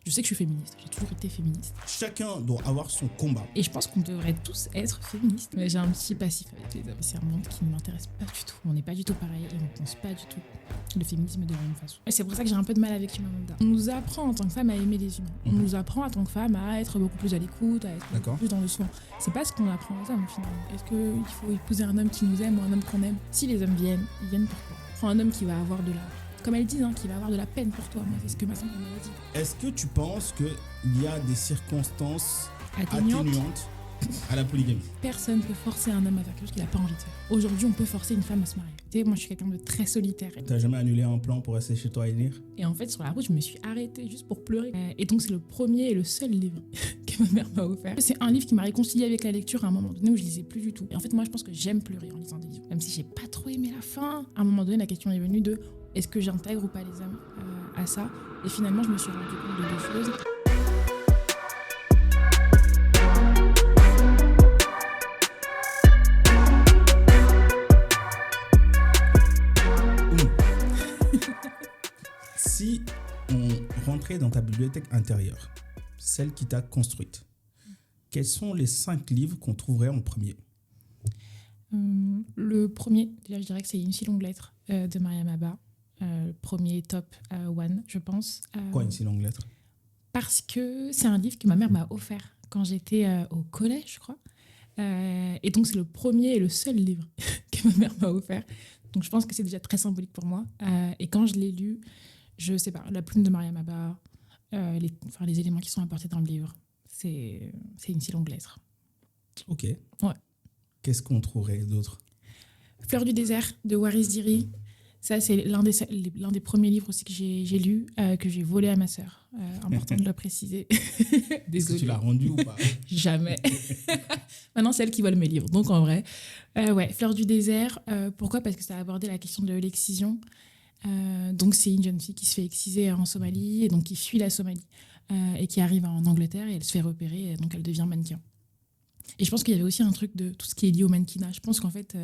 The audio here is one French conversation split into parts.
Je sais que je suis féministe, j'ai toujours été féministe. Chacun doit avoir son combat. Et je pense qu'on devrait tous être féministes. Mais j'ai un petit passif avec les hommes. C'est un monde qui ne m'intéresse pas du tout. On n'est pas du tout pareil et on ne pense pas du tout le féminisme de la même façon. Et c'est pour ça que j'ai un peu de mal avec Chimamanda. On nous apprend en tant que femme à aimer les humains. On nous apprend en tant que femme à être beaucoup plus à l'écoute, à être beaucoup plus dans le soin. C'est pas ce qu'on apprend aux hommes finalement. Est-ce qu'il faut épouser un homme qui nous aime ou un homme qu'on aime? Si les hommes viennent, ils viennent pourquoi? Prends un homme qui va avoir de la... Comme elles disent, qui va avoir de la peine pour toi. Moi, c'est ce que ma femme m'a dit. Est-ce que tu penses qu'il y a des circonstances atténuantes à la polygamie? Personne ne peut forcer un homme à faire quelque chose qu'il n'a pas envie de faire. Aujourd'hui, on peut forcer une femme à se marier. Tu sais, moi, je suis quelqu'un de très solitaire. T'as jamais annulé un plan pour rester chez toi et lire? Et en fait, sur la route, je me suis arrêtée juste pour pleurer. Et donc, c'est le premier et le seul livre que ma mère m'a offert. C'est un livre qui m'a réconciliée avec la lecture à un moment donné où je lisais plus du tout. Et en fait, moi, je pense que j'aime pleurer en lisant des livres. Même si j'ai pas trop aimé la fin, à un moment donné, la question est venue de est-ce que j'intègre ou pas les hommes à ça? Et finalement, je me suis rendu compte de deux choses. Si on rentrait dans ta bibliothèque intérieure, celle qui t'a construite, quels sont les 5 livres qu'on trouverait en premier? Le premier, déjà, je dirais que c'est Une si longue lettre de Mariam Abba. Le premier top one, je pense. Quoi, Une si longue lettre? Parce que c'est un livre que ma mère m'a offert quand j'étais au collège, je crois. Et donc, c'est le premier et le seul livre que ma mère m'a offert. Donc, je pense que c'est déjà très symbolique pour moi. Et quand je l'ai lu, je sais pas, la plume de Mariam Abba, les éléments qui sont apportés dans le livre, c'est Une si longue lettre. Ok. Ouais. Qu'est-ce qu'on trouverait d'autre? Fleur du désert de Waris Dirie. Ça, c'est l'un des premiers livres aussi que j'ai lu, que j'ai volé à ma sœur. Important de le préciser. Est-ce que tu l'as rendu ou pas? Jamais. Maintenant, c'est elle qui vole mes livres. Donc, en vrai, Fleur du désert. Pourquoi? Parce que ça a abordé la question de l'excision. Donc, c'est une jeune fille qui se fait exciser en Somalie et donc qui fuit la Somalie et qui arrive en Angleterre et elle se fait repérer et donc elle devient mannequin. Et je pense qu'il y avait aussi un truc de tout ce qui est lié au mannequinat. Je pense qu'en fait,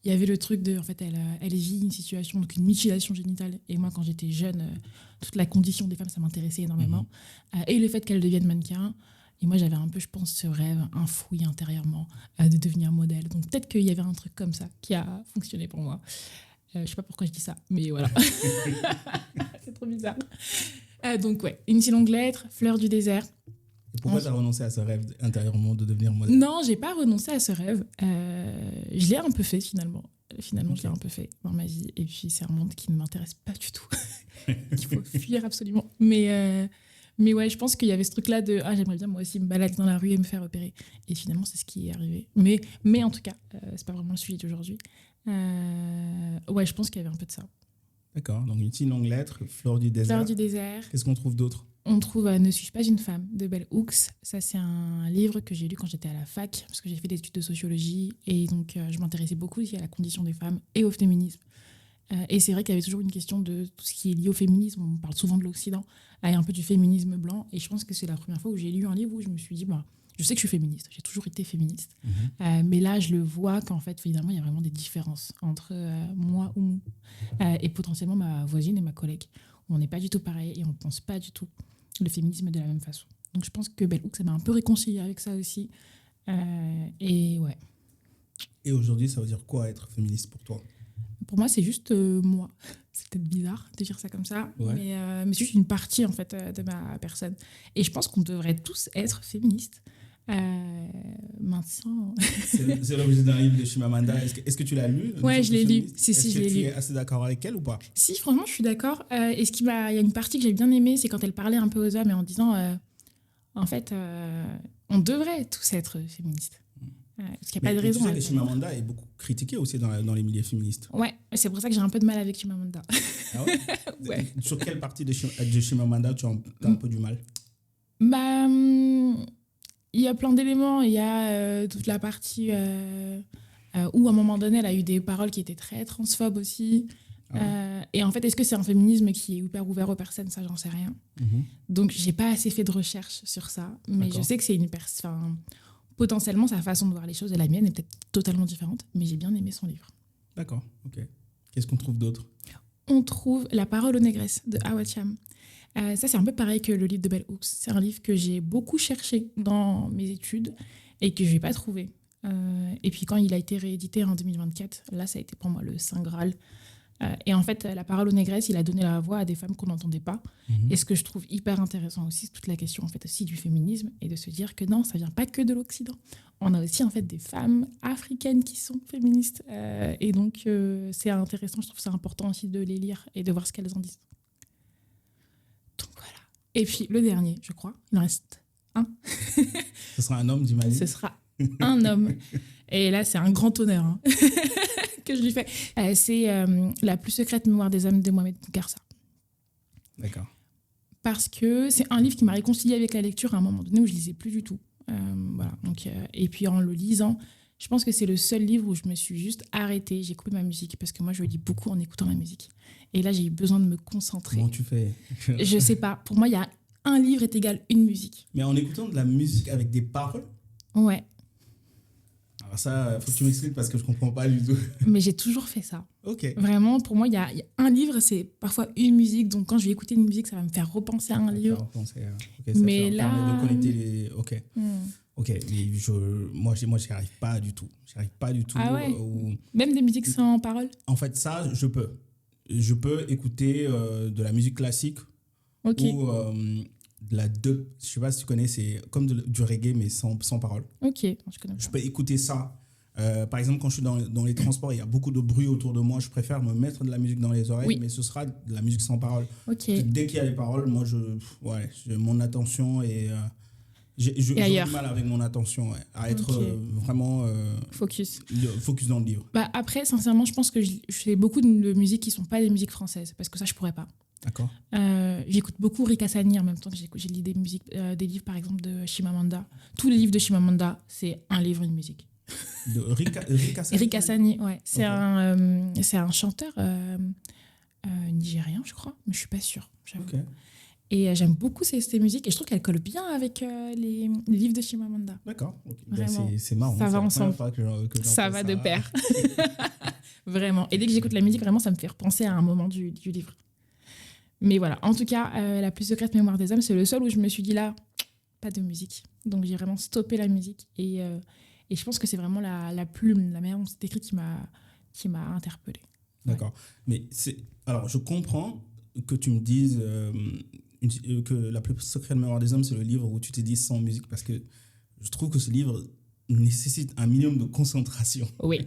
il y avait le truc de, en fait, elle vit une situation, donc une mutilation génitale. Et moi, quand j'étais jeune, toute la condition des femmes, ça m'intéressait énormément. Et le fait qu'elle devienne mannequin. Et moi, j'avais un peu, je pense, ce rêve enfoui intérieurement de devenir modèle. Donc peut-être qu'il y avait un truc comme ça qui a fonctionné pour moi. Je sais pas pourquoi je dis ça, mais voilà. C'est trop bizarre. Donc ouais, Une si longue lettre, Fleur du désert. Et pourquoi tu as renoncé à ce rêve intérieurement de devenir modèle? Non, j'ai pas renoncé à ce rêve. Je l'ai un peu fait finalement. Finalement, je l'ai un peu fait dans ma vie. Et puis, c'est un monde qui ne m'intéresse pas du tout. Qu'il faut fuir absolument. Mais ouais, je pense qu'il y avait ce truc-là de « Ah, j'aimerais bien moi aussi me balader dans la rue et me faire repérer ». Et finalement, c'est ce qui est arrivé. Mais en tout cas, c'est pas vraiment le sujet d'aujourd'hui. Ouais, je pense qu'il y avait un peu de ça. D'accord, donc Une si longue lettre, Fleur du désert. Fleur du désert. Qu'est-ce qu'on trouve d'autre? On trouve Ne suis-je pas une femme de Bell Hooks. Ça, c'est un livre que j'ai lu quand j'étais à la fac, parce que j'ai fait des études de sociologie. Et donc, je m'intéressais beaucoup aussi à la condition des femmes et au féminisme. Et c'est vrai qu'il y avait toujours une question de tout ce qui est lié au féminisme. On parle souvent de l'Occident, et un peu du féminisme blanc. Et je pense que c'est la première fois où j'ai lu un livre où je me suis dit, je sais que je suis féministe, j'ai toujours été féministe. Mais là, je le vois qu'en fait, finalement, il y a vraiment des différences entre moi ou et potentiellement ma voisine et ma collègue. On n'est pas du tout pareil et on ne pense pas du tout le féminisme de la même façon. Donc je pense que Bell Hooks, ça m'a un peu réconciliée avec ça aussi. Et ouais. Et aujourd'hui, ça veut dire quoi être féministe pour toi? Pour moi, c'est juste moi. C'est peut-être bizarre de dire ça comme ça, ouais. mais c'est juste une partie en fait de ma personne. Et je pense qu'on devrait tous être féministes. Maintenant... c'est l'objet d'un livre de Chimamanda. Est-ce que tu l'as lu? Ouais, je l'ai lu. Si, je l'ai lu. Tu es assez d'accord avec elle ou pas? Si, franchement, je suis d'accord. Et il y a une partie que j'ai bien aimée, c'est quand elle parlait un peu aux hommes et en disant, en fait, on devrait tous être féministes. Parce qu'il n'y a pas de raison. Tu sais que Chimamanda est beaucoup critiquée aussi dans les milieux féministes. Ouais, c'est pour ça que j'ai un peu de mal avec Chimamanda. Ah ouais? Ouais. Sur quelle partie de Chimamanda tu as un peu du mal? Il y a plein d'éléments. Il y a toute la partie où, à un moment donné, elle a eu des paroles qui étaient très transphobes aussi. Et en fait, est-ce que c'est un féminisme qui est hyper ouvert aux personnes? Ça, j'en sais rien. Donc, j'ai pas assez fait de recherche sur ça. Mais je sais que c'est une personne... Potentiellement, sa façon de voir les choses et la mienne est peut-être totalement différente. Mais j'ai bien aimé son livre. D'accord, ok. Qu'est-ce qu'on trouve d'autre? On trouve La parole aux négresses de Awa Cham. Ça, c'est un peu pareil que le livre de Bell Hooks. C'est un livre que j'ai beaucoup cherché dans mes études et que je n'ai pas trouvé. Et puis quand il a été réédité en 2024, là, ça a été pour moi le Saint Graal. Et en fait, La parole aux négresses, il a donné la voix à des femmes qu'on n'entendait pas. Et ce que je trouve hyper intéressant aussi, c'est toute la question en fait, aussi du féminisme et de se dire que non, ça ne vient pas que de l'Occident. On a aussi en fait, des femmes africaines qui sont féministes. Et donc, c'est intéressant, je trouve ça important aussi de les lire et de voir ce qu'elles en disent. Donc voilà. Et puis le dernier, je crois, il en reste un. Ce sera un homme, j'imagine. Ce sera un homme. Et là, c'est un grand honneur hein, que je lui fais. C'est La plus secrète mémoire des hommes de Mohamed Bougarsa. D'accord. Parce que c'est un livre qui m'a réconciliée avec la lecture à un moment donné où je ne lisais plus du tout. Voilà. Donc, et puis en le lisant, je pense que c'est le seul livre où je me suis juste arrêtée. J'ai coupé ma musique parce que moi, je lis beaucoup en écoutant ma musique. Et là, j'ai eu besoin de me concentrer. Comment tu fais? Je ne sais pas. Pour moi, il y a un livre est égal une musique. Mais en écoutant de la musique avec des paroles? Ouais. Alors ça, faut que tu m'expliques parce que je ne comprends pas du tout. Mais j'ai toujours fait ça. Ok. Vraiment, pour moi, il y a un livre, c'est parfois une musique. Donc, quand je vais écouter une musique, ça va me faire repenser à un livre. Okay, mais là... permet de connecter les... Ok. Hmm. Ok, mais moi, j'y arrive pas du tout. J'y arrive pas du tout. Ah ouais. Même des musiques sans paroles? En fait, ça, je peux. Je peux écouter de la musique classique Ok. ou de la dub. Je sais pas si tu connais, c'est comme du reggae, mais sans paroles. Ok, je connais pas. Je peux écouter ça. Par exemple, quand je suis dans les transports, il y a beaucoup de bruit autour de moi. Je préfère me mettre de la musique dans les oreilles, mais ce sera de la musique sans paroles. Ok. Dès qu'il y a les paroles, moi, mon attention est... j'ai du mal avec mon attention à être vraiment focus dans le livre. Bah après, sincèrement, je pense que je fais beaucoup de musiques qui ne sont pas des musiques françaises, parce que ça, je ne pourrais pas. D'accord. J'écoute beaucoup Rika Sani en même temps que j'ai lu des des livres, par exemple, de Chimamanda. Tous les livres de Chimamanda, c'est un livre, une musique. De Rika Sani? Rika Sani, ouais. C'est un chanteur nigérien, je crois, mais je ne suis pas sûre. Ok. Et j'aime beaucoup ces musiques et je trouve qu'elles collent bien avec les livres de Chimamanda. D'accord. Vraiment. C'est marrant. Ça va ensemble. Que ça va de pair. Vraiment. Et dès que j'écoute la musique, vraiment, ça me fait repenser à un moment du livre. Mais voilà. En tout cas, La plus secrète mémoire des hommes, c'est le seul où je me suis dit là, pas de musique. Donc j'ai vraiment stoppé la musique. Et je pense que c'est vraiment la plume, la manière dont c'est écrit qui m'a interpellée. D'accord. Mais alors, je comprends que tu me dises que La plus secrète mémoire des hommes, c'est le livre où tu te dis sans musique, parce que je trouve que ce livre nécessite un minimum de concentration. Oui.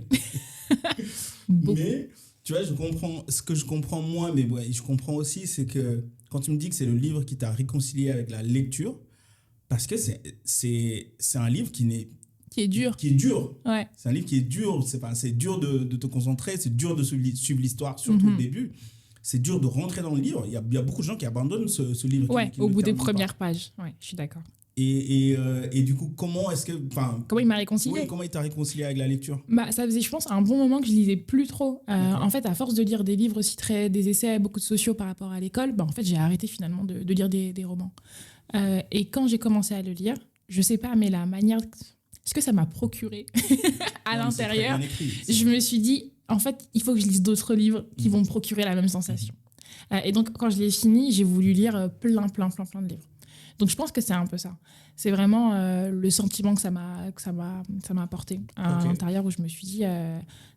Mais, tu vois, ce que je comprends moi, mais ouais, je comprends aussi, c'est que quand tu me dis que c'est le livre qui t'a réconcilié avec la lecture, parce que c'est un livre qui est dur. Ouais. C'est un livre qui est dur. C'est dur de te concentrer, c'est dur de suivre l'histoire, surtout au début. C'est dur de rentrer dans le livre. Il y a beaucoup de gens qui abandonnent ce livre. Ouais, au bout des premières pages. Ouais, je suis d'accord. Et du coup, comment il m'a réconcilié? Oui, comment il t'a réconcilié avec la lecture? Ça faisait, je pense, un bon moment que je lisais plus trop. En fait, à force de lire des livres aussi des essais, beaucoup de sociaux par rapport à l'école, en fait, j'ai arrêté finalement de lire des romans. Et quand j'ai commencé à le lire, je sais pas, mais la manière... Ce que ça m'a procuré à l'intérieur, je me suis dit, en fait, il faut que je lise d'autres livres qui vont me procurer la même sensation. Et donc, quand je l'ai fini, j'ai voulu lire plein de livres. Donc, je pense que c'est un peu ça. C'est vraiment le sentiment que ça m'a apporté à l'intérieur, où je me suis dit,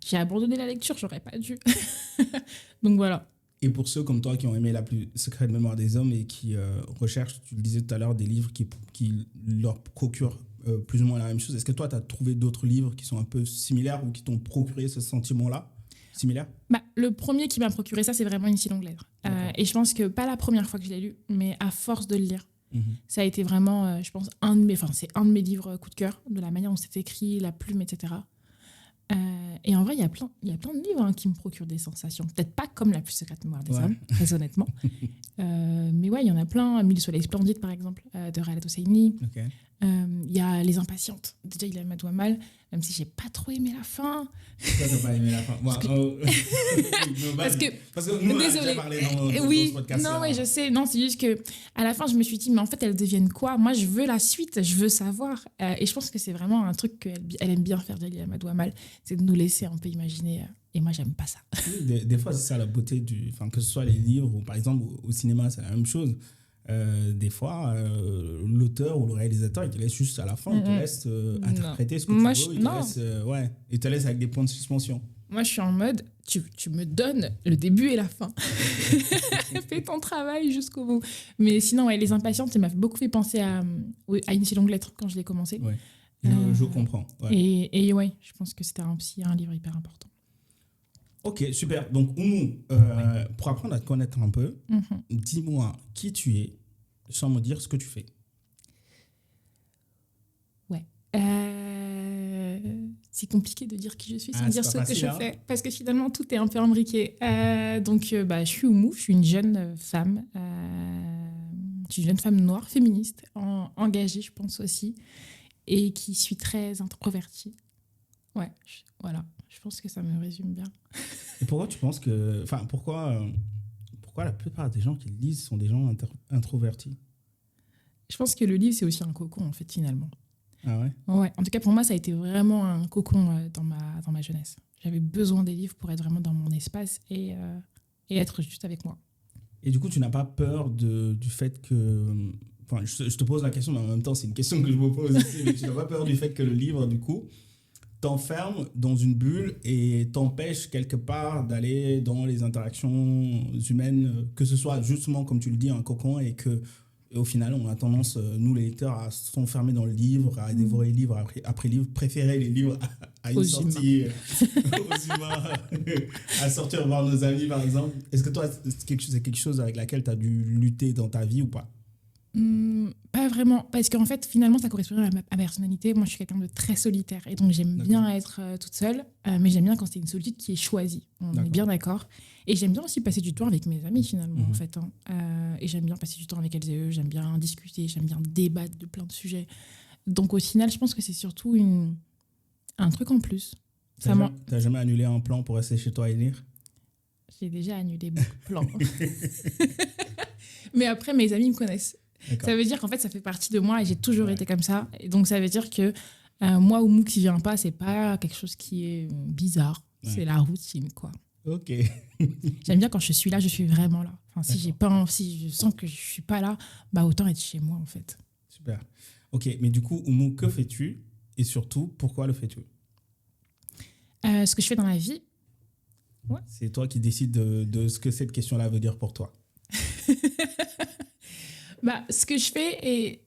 j'ai abandonné la lecture, j'aurais pas dû. Donc, voilà. Et pour ceux comme toi qui ont aimé La plus secrète mémoire des hommes et qui recherchent, tu le disais tout à l'heure, des livres qui leur procurent plus ou moins la même chose, est-ce que toi, tu as trouvé d'autres livres qui sont un peu similaires ou qui t'ont procuré ce sentiment-là similaire? Le premier qui m'a procuré ça, c'est vraiment Une si longue lettre. Et je pense que pas la première fois que je l'ai lu, mais à force de le lire, ça a été vraiment, je pense, c'est un de mes livres coup de cœur, de la manière dont c'est écrit, la plume, etc. Et en vrai, il y a plein de livres qui me procurent des sensations. Peut-être pas comme La plus secrète mémoire des hommes, très honnêtement. Mais ouais, il y en a plein. Mille soleils splendides, par exemple, de Khaled Hosseini. Il y a Les impatientes de Djeila Madouamal, même si j'ai pas trop aimé la fin. Pourquoi t'as pas aimé la fin? Parce que nous, on a déjà parlé dans ce podcast. Non, oui, je sais. Non, c'est juste que à la fin, je me suis dit, mais en fait, elles deviennent quoi? Moi, je veux la suite, je veux savoir. Et je pense que c'est vraiment un truc qu'elle aime bien faire, Djeila Madouamal, c'est de nous laisser un peu imaginer. Et moi, j'aime pas ça. Des fois, c'est ça la beauté que ce soit les livres ou par exemple au cinéma, c'est la même chose. des fois, l'auteur ou le réalisateur, il te laisse juste à la fin, il te laisse interpréter ce que Moi, tu veux, il te laisse avec des points de suspension. Moi, je suis en mode, tu me donnes le début et la fin. Fais ton travail jusqu'au bout. Mais sinon, ouais, Les Impatientes, ça m'a beaucoup fait penser à Une si longue lettre quand je l'ai commencé. Ouais. Je comprends. Ouais. Et ouais, je pense que c'était aussi un livre hyper important. Ok, super. Donc, Oumou, pour apprendre à te connaître un peu, dis-moi qui tu es sans me dire ce que tu fais. Ouais. C'est compliqué de dire qui je suis sans dire ce que je fais, parce que finalement, tout est un peu imbriqué. Je suis Oumou, je suis une jeune femme. Je suis une jeune femme noire, féministe, engagée, je pense aussi, et qui suis très introvertie. Ouais, voilà. Je pense que ça me résume bien. Et pourquoi tu penses que... Enfin, pourquoi la plupart des gens qui lisent sont des gens introvertis? Je pense que le livre, c'est aussi un cocon, en fait, finalement. Ah ouais? Ouais. En tout cas, pour moi, ça a été vraiment un cocon dans ma jeunesse. J'avais besoin des livres pour être vraiment dans mon espace et être juste avec moi. Et du coup, tu n'as pas peur du fait que... Enfin, je te pose la question, mais en même temps, c'est une question que je me pose aussi. Mais tu n'as pas peur du fait que le livre, du coup, t'enferme dans une bulle et t'empêche quelque part d'aller dans les interactions humaines, que ce soit justement, comme tu le dis, un cocon, et au final, on a tendance, nous les lecteurs, à s'enfermer dans le livre, à dévorer livre après livre, préférer les livres à une sortie aux humains, à sortir voir nos amis, par exemple. Est-ce que toi, c'est quelque chose avec laquelle tu as dû lutter dans ta vie ou pas? Pas vraiment, parce qu'en fait, finalement, ça correspond à ma personnalité. Moi, je suis quelqu'un de très solitaire, et donc j'aime bien être toute seule, mais j'aime bien quand c'est une solitude qui est choisie. On est bien d'accord. Et j'aime bien aussi passer du temps avec mes amis, finalement, en fait. Et j'aime bien passer du temps avec elles et eux, j'aime bien discuter, j'aime bien débattre de plein de sujets. Donc, au final, je pense que c'est surtout un truc en plus. T'as jamais annulé un plan pour rester chez toi et lire? J'ai déjà annulé beaucoup de plans. Mais après, mes amis me connaissent. D'accord. Ça veut dire qu'en fait, ça fait partie de moi et j'ai toujours été comme ça. Et donc, ça veut dire que moi, Oumou qui vient pas, c'est pas quelque chose qui est bizarre. Ouais. C'est la routine, quoi. Ok. J'aime bien quand je suis là, je suis vraiment là. Enfin, si je sens que je suis pas là, bah autant être chez moi, en fait. Super. Ok, mais du coup, Oumou, que fais-tu? Et surtout, pourquoi le fais-tu? Ce que je fais dans la vie. Ouais. C'est toi qui décides de ce que cette question-là veut dire pour toi. Ce que je fais, et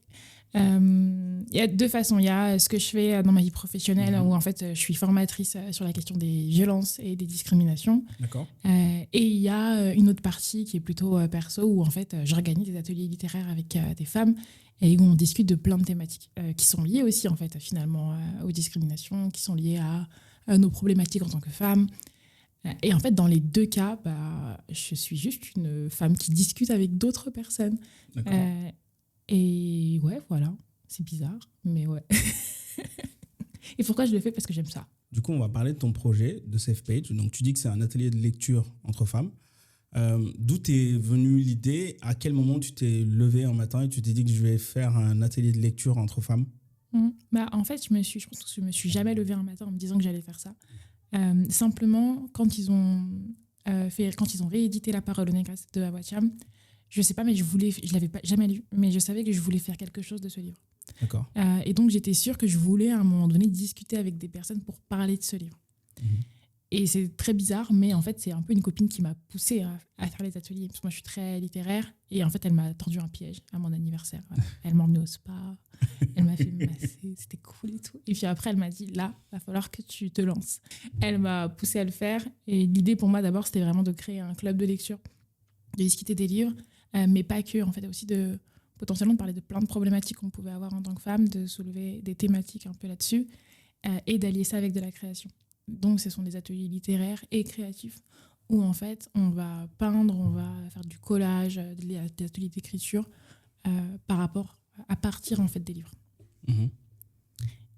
il y a deux façons. Il y a ce que je fais dans ma vie professionnelle, où en fait je suis formatrice sur la question des violences et des discriminations. D'accord. Et il y a une autre partie qui est plutôt perso, où en fait j'organise des ateliers littéraires avec des femmes et où on discute de plein de thématiques qui sont liées aussi en fait finalement aux discriminations, qui sont liées à nos problématiques en tant que femmes. Et en fait, dans les deux cas, je suis juste une femme qui discute avec d'autres personnes. Et ouais, voilà. C'est bizarre, mais ouais. Et pourquoi je le fais? Parce que j'aime ça. Du coup, on va parler de ton projet de Safe Page. Donc, tu dis que c'est un atelier de lecture entre femmes. D'où t'es venue l'idée? À quel moment tu t'es levée un matin et tu t'es dit que je vais faire un atelier de lecture entre femmes? En fait, je pense que je me suis jamais levée un matin en me disant que j'allais faire ça. Simplement, quand ils ont réédité La Parole aux Négresses de Hawa Thiam, je sais pas, mais je l'avais jamais lu, mais je savais que je voulais faire quelque chose de ce livre. D'accord. Et donc j'étais sûre que je voulais à un moment donné discuter avec des personnes pour parler de ce livre. Et c'est très bizarre, mais en fait c'est un peu une copine qui m'a poussée à faire les ateliers, parce que moi je suis très littéraire, et en fait elle m'a tendu un piège à mon anniversaire. Elle m'a emmenée au spa, elle m'a fait masser, c'était cool et tout. Et puis après elle m'a dit, là, il va falloir que tu te lances. Elle m'a poussée à le faire, et l'idée pour moi d'abord c'était vraiment de créer un club de lecture, de discuter des livres, mais pas que, en fait aussi de potentiellement de parler de plein de problématiques qu'on pouvait avoir en tant que femme, de soulever des thématiques un peu là-dessus, et d'allier ça avec de la création. Donc, ce sont des ateliers littéraires et créatifs où, en fait, on va peindre, on va faire du collage, des ateliers d'écriture à partir, en fait, des livres.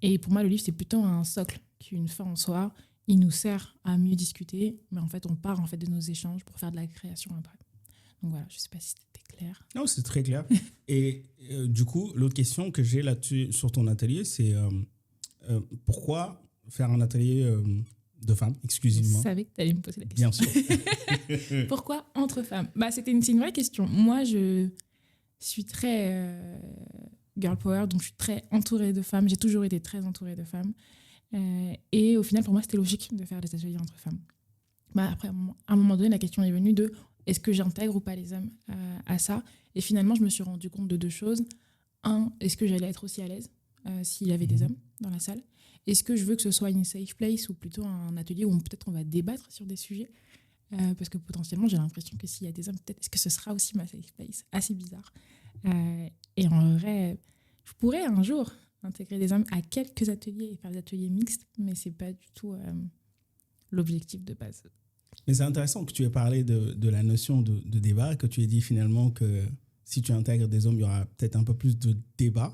Et pour moi, le livre, c'est plutôt un socle qu'une fin en soi. Il nous sert à mieux discuter, mais en fait, on part en fait, de nos échanges pour faire de la création après. Donc voilà, je ne sais pas si c'était clair. Non, c'est très clair. Et du coup, l'autre question que j'ai là-dessus sur ton atelier, c'est pourquoi faire un atelier de femmes exclusivement? Je savais que tu allais me poser la question. Bien sûr. Pourquoi entre femmes? C'est une vraie question. Moi, suis très girl power, donc je suis très entourée de femmes. J'ai toujours été très entourée de femmes. Et au final, pour moi, c'était logique de faire des ateliers entre femmes. Après, à un moment donné, la question est venue de est-ce que j'intègre ou pas les hommes à ça? Et finalement, je me suis rendu compte de deux choses. Un, est-ce que j'allais être aussi à l'aise s'il y avait des hommes dans la salle? Est-ce que je veux que ce soit une safe place ou plutôt un atelier où peut-être on va débattre sur des sujets? Parce que potentiellement, j'ai l'impression que s'il y a des hommes, peut-être est-ce que ce sera aussi ma safe place? Assez bizarre. Et en vrai, je pourrais un jour intégrer des hommes à quelques ateliers et faire des ateliers mixtes, mais c'est pas du tout l'objectif de base. Mais c'est intéressant que tu aies parlé de la notion de débat, que tu aies dit finalement que si tu intègres des hommes, il y aura peut-être un peu plus de débat.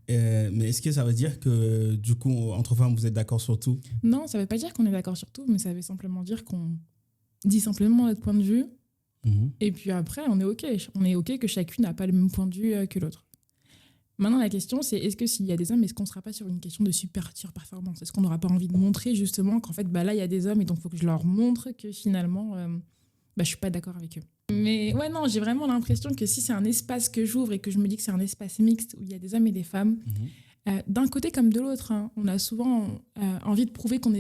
Mais est-ce que ça veut dire que du coup, entre femmes, vous êtes d'accord sur tout? Non, ça veut pas dire qu'on est d'accord sur tout, mais ça veut simplement dire qu'on dit simplement notre point de vue. Et puis après, on est OK. On est OK que chacune n'a pas le même point de vue que l'autre. Maintenant, la question, c'est est-ce que s'il y a des hommes, est-ce qu'on ne sera pas sur une question de surperformance? Est-ce qu'on n'aura pas envie de montrer justement qu'en fait, là, il y a des hommes et donc il faut que je leur montre que finalement, je ne suis pas d'accord avec eux. Mais ouais, non, j'ai vraiment l'impression que si c'est un espace que j'ouvre et que je me dis que c'est un espace mixte où il y a des hommes et des femmes, d'un côté comme de l'autre, on a souvent envie de prouver qu'on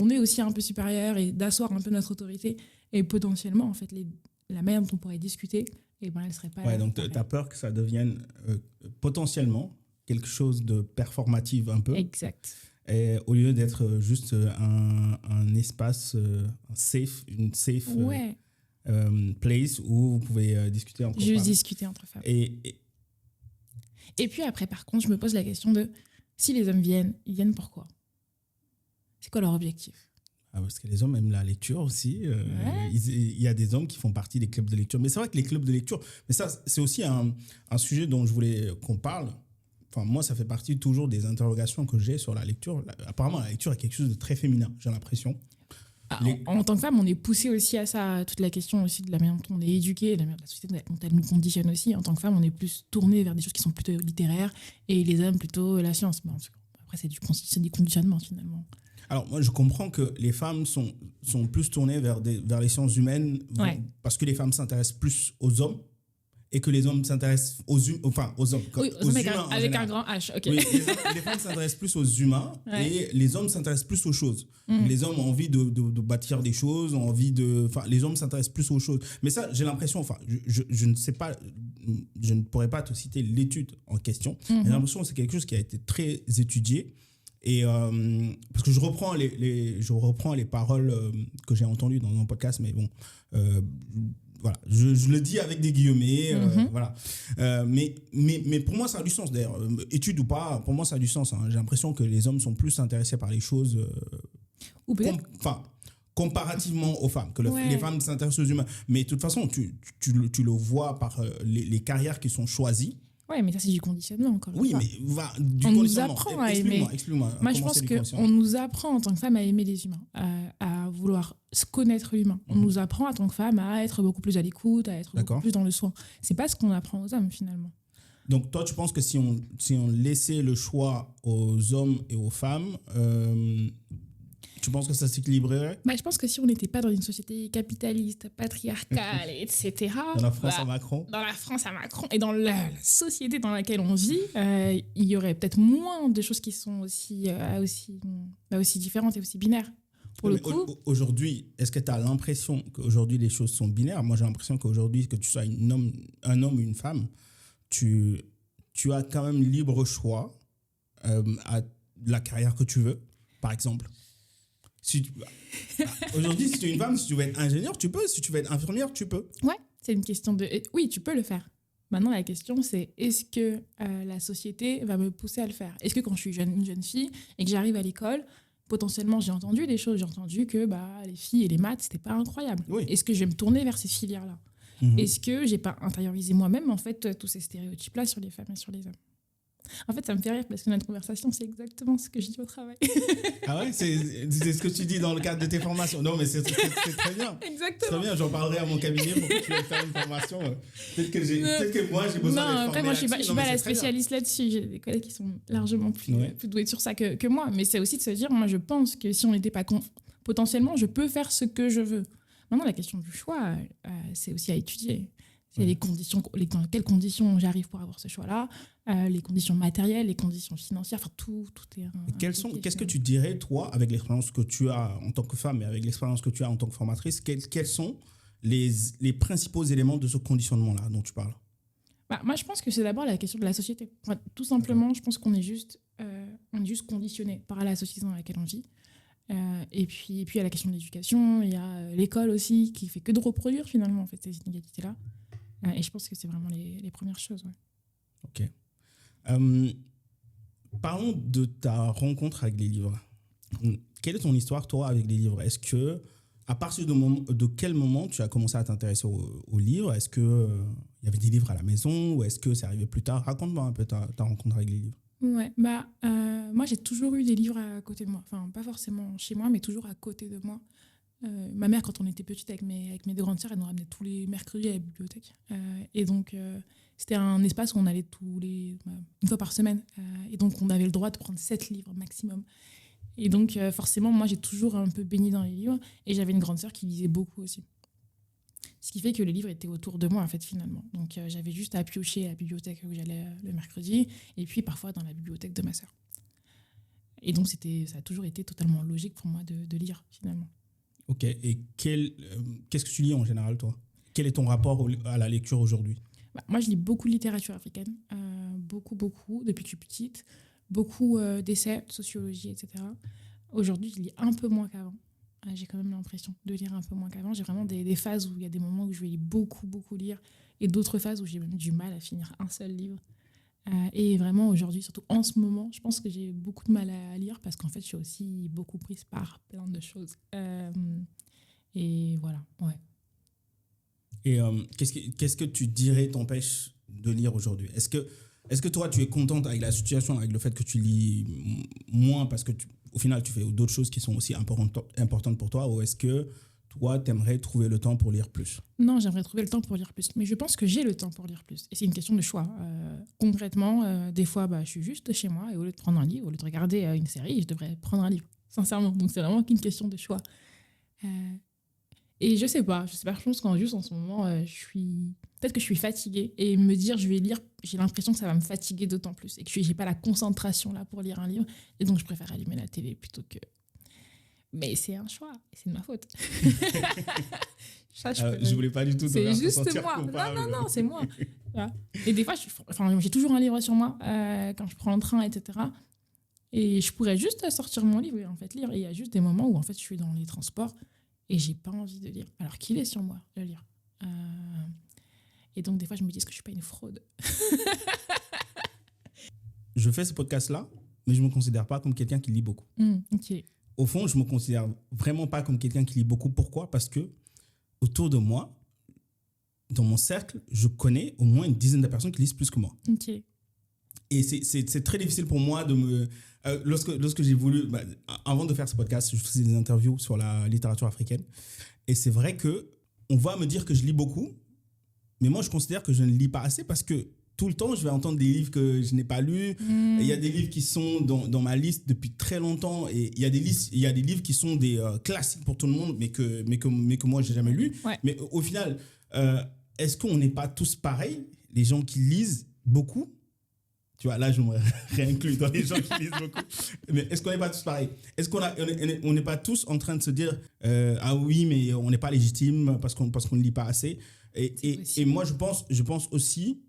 est aussi un peu supérieur et d'asseoir un peu notre autorité. Et potentiellement, en fait, la manière dont on pourrait discuter, elle serait pas... Ouais, donc tu as peur que ça devienne potentiellement quelque chose de performatif un peu. Exact. Et au lieu d'être juste un espace, une safe place où vous pouvez discuter entre femmes. Juste discuter entre femmes. Et puis après, par contre, je me pose la question de si les hommes viennent, ils viennent pourquoi? C'est quoi leur objectif? Parce que les hommes aiment la lecture aussi. Il y a des hommes qui font partie des clubs de lecture. Mais c'est vrai que les clubs de lecture, mais ça, c'est aussi un sujet dont je voulais qu'on parle. Enfin, moi, ça fait partie toujours des interrogations que j'ai sur la lecture. Apparemment, la lecture est quelque chose de très féminin, j'ai l'impression. En tant que femme, on est poussé aussi à ça, toute la question aussi de la manière dont on est éduqué, la société dont elle nous conditionne aussi. En tant que femme, on est plus tourné vers des choses qui sont plutôt littéraires et les hommes plutôt la science. Mais après, c'est des conditionnements finalement. Alors, moi, je comprends que les femmes sont plus tournées vers les sciences humaines parce que les femmes s'intéressent plus aux hommes et que les hommes s'intéressent aux hommes. Oui, aux humains avec un grand H. Okay. Oui, les femmes s'intéressent plus aux humains et les hommes s'intéressent plus aux choses. Les hommes ont envie de bâtir des choses, les hommes s'intéressent plus aux choses. Mais ça, j'ai l'impression, je ne sais pas, je ne pourrais pas te citer l'étude en question. J'ai l'impression que c'est quelque chose qui a été très étudié. Et parce que je reprends les paroles que j'ai entendues dans un podcast, mais bon, voilà, je le dis avec des guillemets, voilà. Mais pour moi, ça a du sens. D'ailleurs, étude ou pas, pour moi, ça a du sens. J'ai l'impression que les hommes sont plus intéressés par les choses, comparativement aux femmes, que les femmes s'intéressent aux humains. Mais de toute façon, tu le vois par les carrières qui sont choisies. Ouais, mais ça, c'est du conditionnement, encore une fois. Oui, mais on nous apprend à aimer. Explique-moi. Moi, je pense qu'on nous apprend en tant que femme à aimer les humains, à vouloir se connaître l'humain. On nous apprend en tant que femme à être beaucoup plus à l'écoute, à être beaucoup plus dans le soin. C'est pas ce qu'on apprend aux hommes, finalement. Donc, toi, tu penses que si on laissait le choix aux hommes et aux femmes, tu penses que ça s'équilibrerait? Je pense que si on n'était pas dans une société capitaliste, patriarcale, etc. Dans la France à Macron. Dans la France à Macron et dans la société dans laquelle on vit, il y aurait peut-être moins de choses qui sont aussi différentes et aussi binaires. Pour le coup. Aujourd'hui, est-ce que tu as l'impression qu'aujourd'hui les choses sont binaires? Moi, j'ai l'impression qu'aujourd'hui, que tu sois un homme ou une femme, tu as quand même libre choix à la carrière que tu veux, par exemple. Aujourd'hui, si tu es une femme, si tu veux être ingénieur, tu peux. Si tu veux être infirmière, tu peux. Ouais, c'est une question de... Oui, tu peux le faire. Maintenant, la question, c'est est-ce que la société va me pousser à le faire? Est-ce que quand je suis une jeune fille et que j'arrive à l'école, potentiellement, j'ai entendu des choses. J'ai entendu que les filles et les maths, c'était pas incroyable. Oui. Est-ce que je vais me tourner vers ces filières-là? Est-ce que j'ai pas intériorisé moi-même, en fait, tous ces stéréotypes-là sur les femmes et sur les hommes? En fait, ça me fait rire parce que notre conversation, c'est exactement ce que je dis au travail. Ah ouais, c'est ce que tu dis dans le cadre de tes formations. Non, mais c'est très bien. Exactement. Très bien, j'en parlerai à mon cabinet pour que tu veuilles faire une formation. Peut-être que moi, j'ai besoin d'être formé. Après, moi, je suis pas la spécialiste là-dessus. J'ai des collègues qui sont largement plus doués sur ça que moi. Mais c'est aussi de se dire, moi, je pense que si on n'était pas... potentiellement, je peux faire ce que je veux. Maintenant, la question du choix, c'est aussi à étudier. C'est les conditions, dans quelles conditions j'arrive pour avoir ce choix-là, les conditions matérielles, les conditions financières, enfin tout est Qu'est-ce que tu dirais, toi, avec l'expérience que tu as en tant que femme et avec l'expérience que tu as en tant que formatrice, quels sont les principaux éléments de ce conditionnement-là dont tu parles? Moi, je pense que c'est d'abord la question de la société. Enfin, tout simplement, je pense qu'on est juste conditionné par la société dans laquelle on vit. Et puis, il y a la question de l'éducation, il y a l'école aussi, qui fait que de reproduire finalement en fait, ces inégalités-là. Et je pense que c'est vraiment les premières choses. Ouais. Ok. Parlons de ta rencontre avec les livres. Quelle est ton histoire, toi, avec les livres? Est-ce que, à partir de quel moment tu as commencé à t'intéresser aux livres? Est-ce qu'il y avait des livres à la maison ou est-ce que c'est arrivé plus tard? Raconte-moi un peu ta rencontre avec les livres. Ouais, moi j'ai toujours eu des livres à côté de moi. Enfin, pas forcément chez moi, mais toujours à côté de moi. Ma mère, quand on était petite avec mes deux grandes sœurs, elle nous ramenait tous les mercredis à la bibliothèque. Et donc, c'était un espace où on allait une fois par semaine. Et donc, on avait le droit de prendre 7 livres maximum. Et donc, forcément, moi, j'ai toujours un peu baigné dans les livres. Et j'avais une grande sœur qui lisait beaucoup aussi. Ce qui fait que les livres étaient autour de moi, en fait, finalement. Donc, j'avais juste à piocher à la bibliothèque où j'allais le mercredi. Et puis, parfois, dans la bibliothèque de ma sœur. Et donc, ça a toujours été totalement logique pour moi de lire, finalement. Ok, et qu'est-ce que tu lis en général, toi? Quel est ton rapport à la lecture aujourd'hui? Moi, je lis beaucoup de littérature africaine, beaucoup, depuis que je suis petite, beaucoup d'essais, de sociologie, etc. Aujourd'hui, je lis un peu moins qu'avant. J'ai quand même l'impression de lire un peu moins qu'avant. J'ai vraiment des phases où il y a des moments où je vais lire beaucoup, beaucoup lire, et d'autres phases où j'ai même du mal à finir un seul livre. Et vraiment, aujourd'hui, surtout en ce moment, je pense que j'ai beaucoup de mal à lire parce qu'en fait, je suis aussi beaucoup prise par plein de choses. Et voilà, ouais. Et qu'est-ce que tu dirais t'empêche de lire aujourd'hui? Est-ce que toi, tu es contente avec la situation, avec le fait que tu lis moins parce que au final, tu fais d'autres choses qui sont aussi importantes pour toi, ou est-ce que toi, tu aimerais trouver le temps pour lire plus? Non, j'aimerais trouver le temps pour lire plus. Mais je pense que j'ai le temps pour lire plus. Et c'est une question de choix. Concrètement, des fois, je suis juste chez moi et au lieu de prendre un livre, au lieu de regarder une série, je devrais prendre un livre, sincèrement. Donc, c'est vraiment qu'une question de choix. Et je sais pas, je pense qu'en ce moment, peut-être que je suis fatiguée. Et me dire, je vais lire, j'ai l'impression que ça va me fatiguer d'autant plus. Et que je n'ai pas la concentration là pour lire un livre. Et donc, je préfère allumer la télé plutôt que... Mais c'est un choix, et c'est de ma faute. Je voulais pas du tout te c'est juste sentir moi. coupable. Non, c'est moi. Voilà. Et des fois, j'ai toujours un livre sur moi quand je prends le train, etc. Et je pourrais juste sortir mon livre et en fait lire. Et il y a juste des moments où en fait je suis dans les transports et j'ai pas envie de lire. Alors qu'il est sur moi, le lire. Et donc des fois, je me dis, est-ce que je suis pas une fraude? Je fais ce podcast-là, mais je me considère pas comme quelqu'un qui lit beaucoup. Ok. Au fond, je me considère vraiment pas comme quelqu'un qui lit beaucoup. Pourquoi? Parce que autour de moi, dans mon cercle, je connais au moins une dizaine de personnes qui lisent plus que moi. Ok. Et c'est très difficile pour moi de me... lorsque j'ai voulu... avant de faire ce podcast, je faisais des interviews sur la littérature africaine. Et c'est vrai qu'on va me dire que je lis beaucoup, mais moi, je considère que je ne lis pas assez parce que tout le temps, je vais entendre des livres que je n'ai pas lus. Il y a des livres qui sont dans ma liste depuis très longtemps. Et il y a des livres qui sont des classiques pour tout le monde, mais que moi, je n'ai jamais lus. Ouais. Mais au final, est-ce qu'on n'est pas tous pareils, les gens qui lisent beaucoup? Tu vois, là, je me réinclus dans les gens qui lisent beaucoup. Mais est-ce qu'on n'est pas tous pareils? Est-ce qu'on n'est pas tous en train de se dire ah oui, mais on n'est pas légitime parce qu'on ne lit pas assez? Et moi, je pense aussi...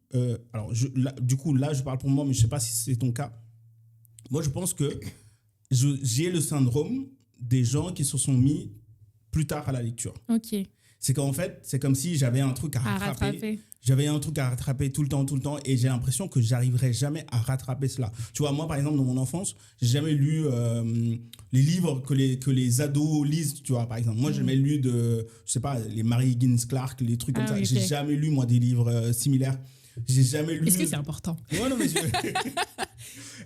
alors, du coup, là, je parle pour moi, mais je ne sais pas si c'est ton cas. Moi, je pense que j'ai le syndrome des gens qui se sont mis plus tard à la lecture. Ok. C'est qu'en fait, c'est comme si j'avais un truc à rattraper. J'avais un truc à rattraper tout le temps. Et j'ai l'impression que j'arriverai jamais à rattraper cela. Tu vois, moi, par exemple, dans mon enfance, j'ai jamais lu les livres que les ados lisent, tu vois, par exemple. Moi, j'ai jamais lu je sais pas, les Mary Higgins Clark, les trucs comme ça. Oui, J'ai jamais lu, moi, des livres similaires. J'ai jamais lu... Est-ce que c'est important? Ouais, non, mais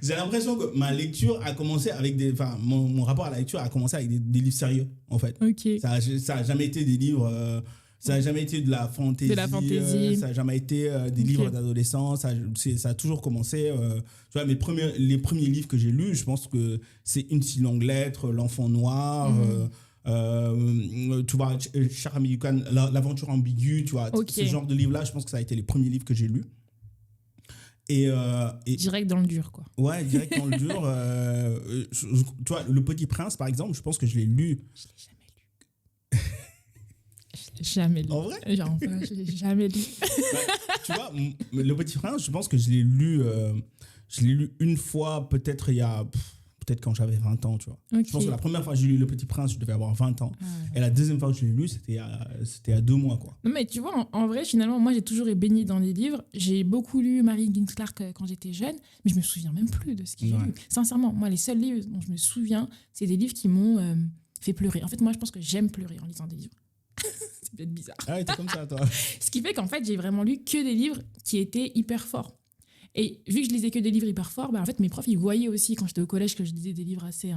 j'ai l'impression que ma lecture a commencé avec mon rapport à la lecture a commencé avec des livres sérieux, en fait. Ok. Ça a jamais été des livres... ça n'a jamais été de la fantaisie. Ça n'a jamais été des livres d'adolescents. Ça a toujours commencé... tu vois, les premiers livres que j'ai lus, je pense que c'est Une si longue lettre, L'enfant noir, tu vois, Cher American, l'aventure ambiguë, tu vois, Ok. ce genre de livres-là, je pense que ça a été les premiers livres que j'ai lus. Et Direct dans le dur, quoi. ouais, direct dans le dur. Tu vois, Le Petit Prince, par exemple, je pense que je l'ai lu. Je l'ai jamais lu. Je l'ai jamais lu. En vrai? Genre, je l'ai jamais lu. Tu vois, Le Petit Prince, je pense que je l'ai lu une fois, peut-être peut-être quand j'avais 20 ans, tu vois. Ok. Je pense que la première fois que j'ai lu Le Petit Prince, je devais avoir 20 ans. Ah ouais. Et la deuxième fois que je l'ai lu, c'était il y a 2 mois, quoi. Non, mais tu vois, en vrai, finalement, moi, j'ai toujours été baignée dans les livres. J'ai beaucoup lu Mary Higgins Clark quand j'étais jeune, mais je me souviens même plus de ce que j'ai Ouais. lu. Sincèrement, moi, les seuls livres dont je me souviens, c'est des livres qui m'ont fait pleurer. En fait, moi, je pense que j'aime pleurer en lisant des livres. C'est peut-être bizarre. Ah ouais, t'es comme ça, toi. Ce qui fait qu'en fait, j'ai vraiment lu que des livres qui étaient hyper forts. Et vu que je lisais que des livres hyper forts, bah, en fait, mes profs, ils voyaient aussi quand j'étais au collège que je lisais des livres assez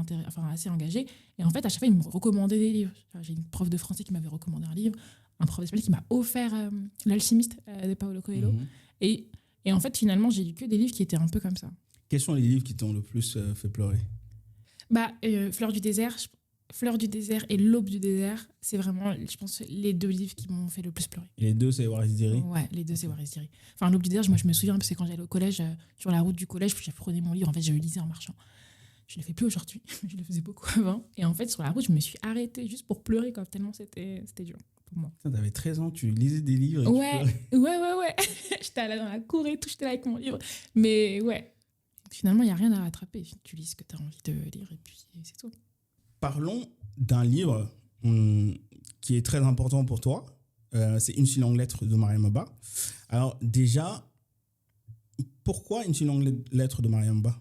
engagés. Et en fait, à chaque fois, ils me recommandaient des livres. J'ai une prof de français qui m'avait recommandé un livre, un prof d'espagnol qui m'a offert L'Alchimiste de Paulo Coelho. Mhm. Et en fait, finalement, j'ai lu que des livres qui étaient un peu comme ça. Quels sont les livres qui t'ont le plus fait pleurer? Fleur du désert et L'aube du désert, c'est vraiment, je pense, les deux livres qui m'ont fait le plus pleurer. Et les deux, c'est Waris Dirie. Ouais, les deux, c'est Waris Dirie. Enfin, L'Aube du désert, moi, je me souviens, parce que quand j'allais au collège, sur la route du collège, je prenais mon livre, en fait, je le lisais en marchant. Je ne le fais plus aujourd'hui, je le faisais beaucoup avant. Et en fait, sur la route, je me suis arrêtée juste pour pleurer, quoi, tellement c'était dur pour moi. Putain, t'avais 13 ans, tu lisais des livres et Ouais, tu pleurais. ouais. J'étais là dans la cour et tout, j'étais là avec mon livre. Mais ouais, finalement, il n'y a rien à rattraper. Tu lis ce que tu as envie de lire et puis c'est tout. Parlons d'un livre qui est très important pour toi. C'est Une si longue lettre de Mariam Abba. Alors déjà, pourquoi Une si longue lettre de Mariam Abba?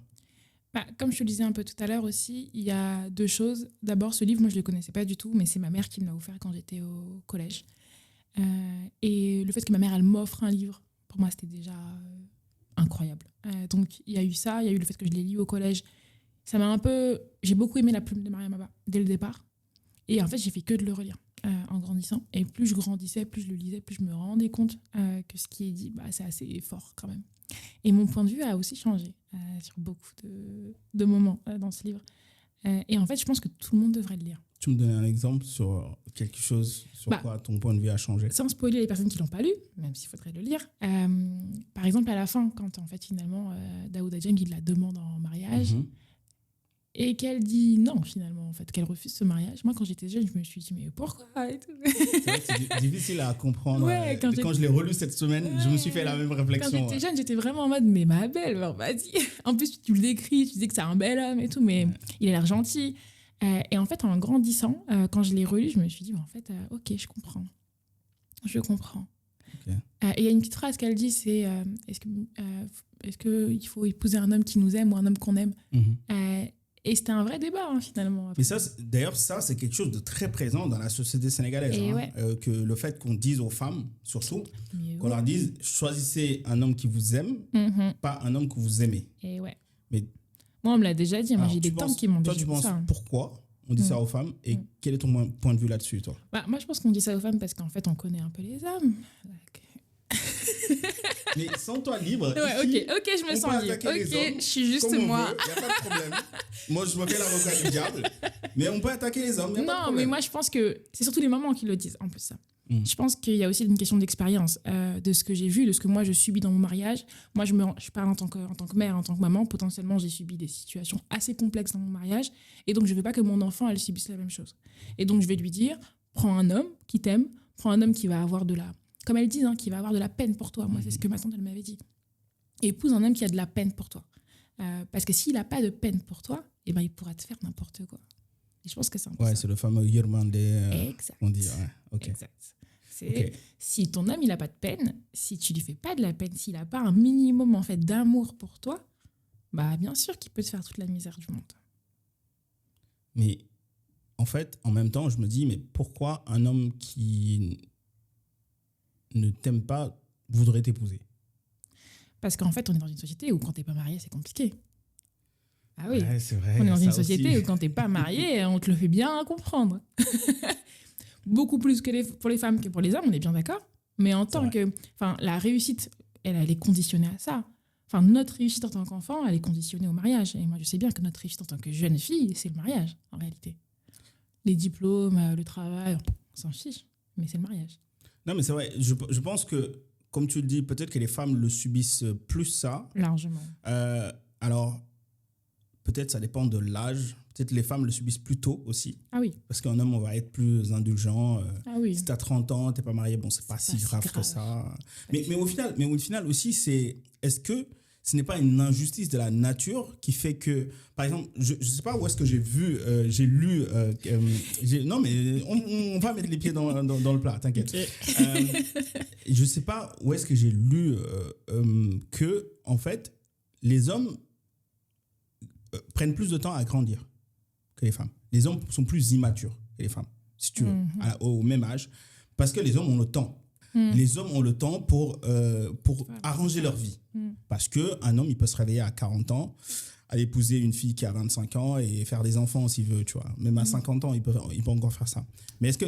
Comme je te le disais un peu tout à l'heure aussi, il y a deux choses. D'abord, ce livre, moi, je ne le connaissais pas du tout, mais c'est ma mère qui me l'a offert quand j'étais au collège. Et le fait que ma mère, elle m'offre un livre, pour moi, c'était déjà incroyable. Donc, il y a eu ça, il y a eu le fait que je l'ai lu au collège. Ça m'a un peu... J'ai beaucoup aimé la plume de Mariam Abba dès le départ. Et en fait, j'ai fait que de le relire en grandissant. Et plus je grandissais, plus je le lisais, plus je me rendais compte que ce qui est dit, c'est assez fort quand même. Et mon point de vue a aussi changé sur beaucoup de moments dans ce livre. Et en fait, je pense que tout le monde devrait le lire. Tu me donnes un exemple sur quelque chose sur quoi ton point de vue a changé? Sans spoiler les personnes qui ne l'ont pas lu, même s'il faudrait le lire. Par exemple, à la fin, quand en fait, finalement, Daouda Dieng, il la demande en mariage, et qu'elle dit non, finalement, en fait, qu'elle refuse ce mariage. Moi, quand j'étais jeune, je me suis dit, mais pourquoi et tout. C'est vrai que c'est difficile à comprendre. Ouais, quand je l'ai relu cette semaine, je me suis fait la même réflexion. Quand j'étais jeune, j'étais vraiment en mode, mais ma belle, vas-y. En plus, tu le décris, tu dis que c'est un bel homme et tout, mais il a l'air gentil. Et en fait, en grandissant, quand je l'ai relu, je me suis dit, en fait, ok, je comprends. Je comprends. Okay. Et il y a une petite phrase qu'elle dit, c'est est-ce qu'il faut épouser un homme qui nous aime ou un homme qu'on aime? Et c'était un vrai débat, finalement. Mais ça, d'ailleurs, c'est quelque chose de très présent dans la société sénégalaise. Que le fait qu'on dise aux femmes, surtout, qu'on leur dise, choisissez un homme qui vous aime, pas un homme que vous aimez. Et ouais. Mais, moi, on me l'a déjà dit. Moi, j'ai des tantes qui m'ont déjà dit ça. Toi, tu penses pourquoi on dit ça aux femmes et quel est ton point de vue là-dessus, toi? Moi, je pense qu'on dit ça aux femmes parce qu'en fait, on connaît un peu les hommes. Mais sans toi libre, ouais, ici, ok, je me sens libre. Ok, je suis juste moi. Il n'y a pas de problème. Moi, je me fais l'avocat du diable. Mais on peut attaquer les hommes. Non, mais moi, je pense que c'est surtout les mamans qui le disent, en plus ça. Je pense qu'il y a aussi une question d'expérience, de ce que j'ai vu, de ce que moi je subis dans mon mariage. Moi, je parle en tant que mère, en tant que maman. Potentiellement, j'ai subi des situations assez complexes dans mon mariage. Et donc, je ne veux pas que mon enfant, elle subisse la même chose. Et donc, je vais lui dire, prends un homme qui t'aime, prends un homme qui va avoir de la... Comme elles disent, qui va avoir de la peine pour toi. Moi, c'est ce que ma tante, elle m'avait dit. Et épouse un homme qui a de la peine pour toi. Parce que s'il n'a pas de peine pour toi, il pourra te faire n'importe quoi. Et je pense que c'est un peu ça. C'est le fameux Yirmande, on dit. Ouais. Okay. Exact. Si ton homme, il n'a pas de peine, si tu lui fais pas de la peine, s'il n'a pas un minimum en fait, d'amour pour toi, bien sûr qu'il peut te faire toute la misère du monde. Mais en fait, en même temps, je me dis, mais pourquoi un homme qui ne t'aime pas voudrait t'épouser? Parce qu'en fait, on est dans une société où quand t'es pas marié, c'est compliqué. Ah oui, ouais, c'est vrai, on est dans une société où quand t'es pas marié, on te le fait bien comprendre. Beaucoup plus pour les femmes que pour les hommes, on est bien d'accord. Mais en tant que... la réussite, elle est conditionnée à ça. Notre réussite en tant qu'enfant, elle est conditionnée au mariage. Et moi, je sais bien que notre réussite en tant que jeune fille, c'est le mariage, en réalité. Les diplômes, le travail, on s'en fiche. Mais c'est le mariage. Non, mais c'est vrai. Je pense que, comme tu le dis, peut-être que les femmes le subissent plus ça. Largement. Alors, peut-être ça dépend de l'âge. Peut-être les femmes le subissent plus tôt aussi. Ah oui. Parce qu'un homme, on va être plus indulgent. Ah oui. Si tu as 30 ans, tu n'es pas marié, bon, c'est pas si grave que ça. Mais au final aussi, est-ce que ce n'est pas une injustice de la nature qui fait que, par exemple, je ne sais pas où est-ce que j'ai vu, j'ai lu, non, mais on va mettre les pieds dans le plat, t'inquiète. Okay. Je ne sais pas où est-ce que j'ai lu que, en fait, les hommes prennent plus de temps à grandir que les femmes. Les hommes sont plus immatures que les femmes, si tu veux, au même âge, parce que les hommes ont le temps. Les hommes ont le temps pour arranger leur vie. Parce qu'un homme, il peut se réveiller à 40 ans, aller épouser une fille qui a 25 ans et faire des enfants s'il veut, tu vois. Même à 50 ans, il peut encore faire ça. Mais est-ce que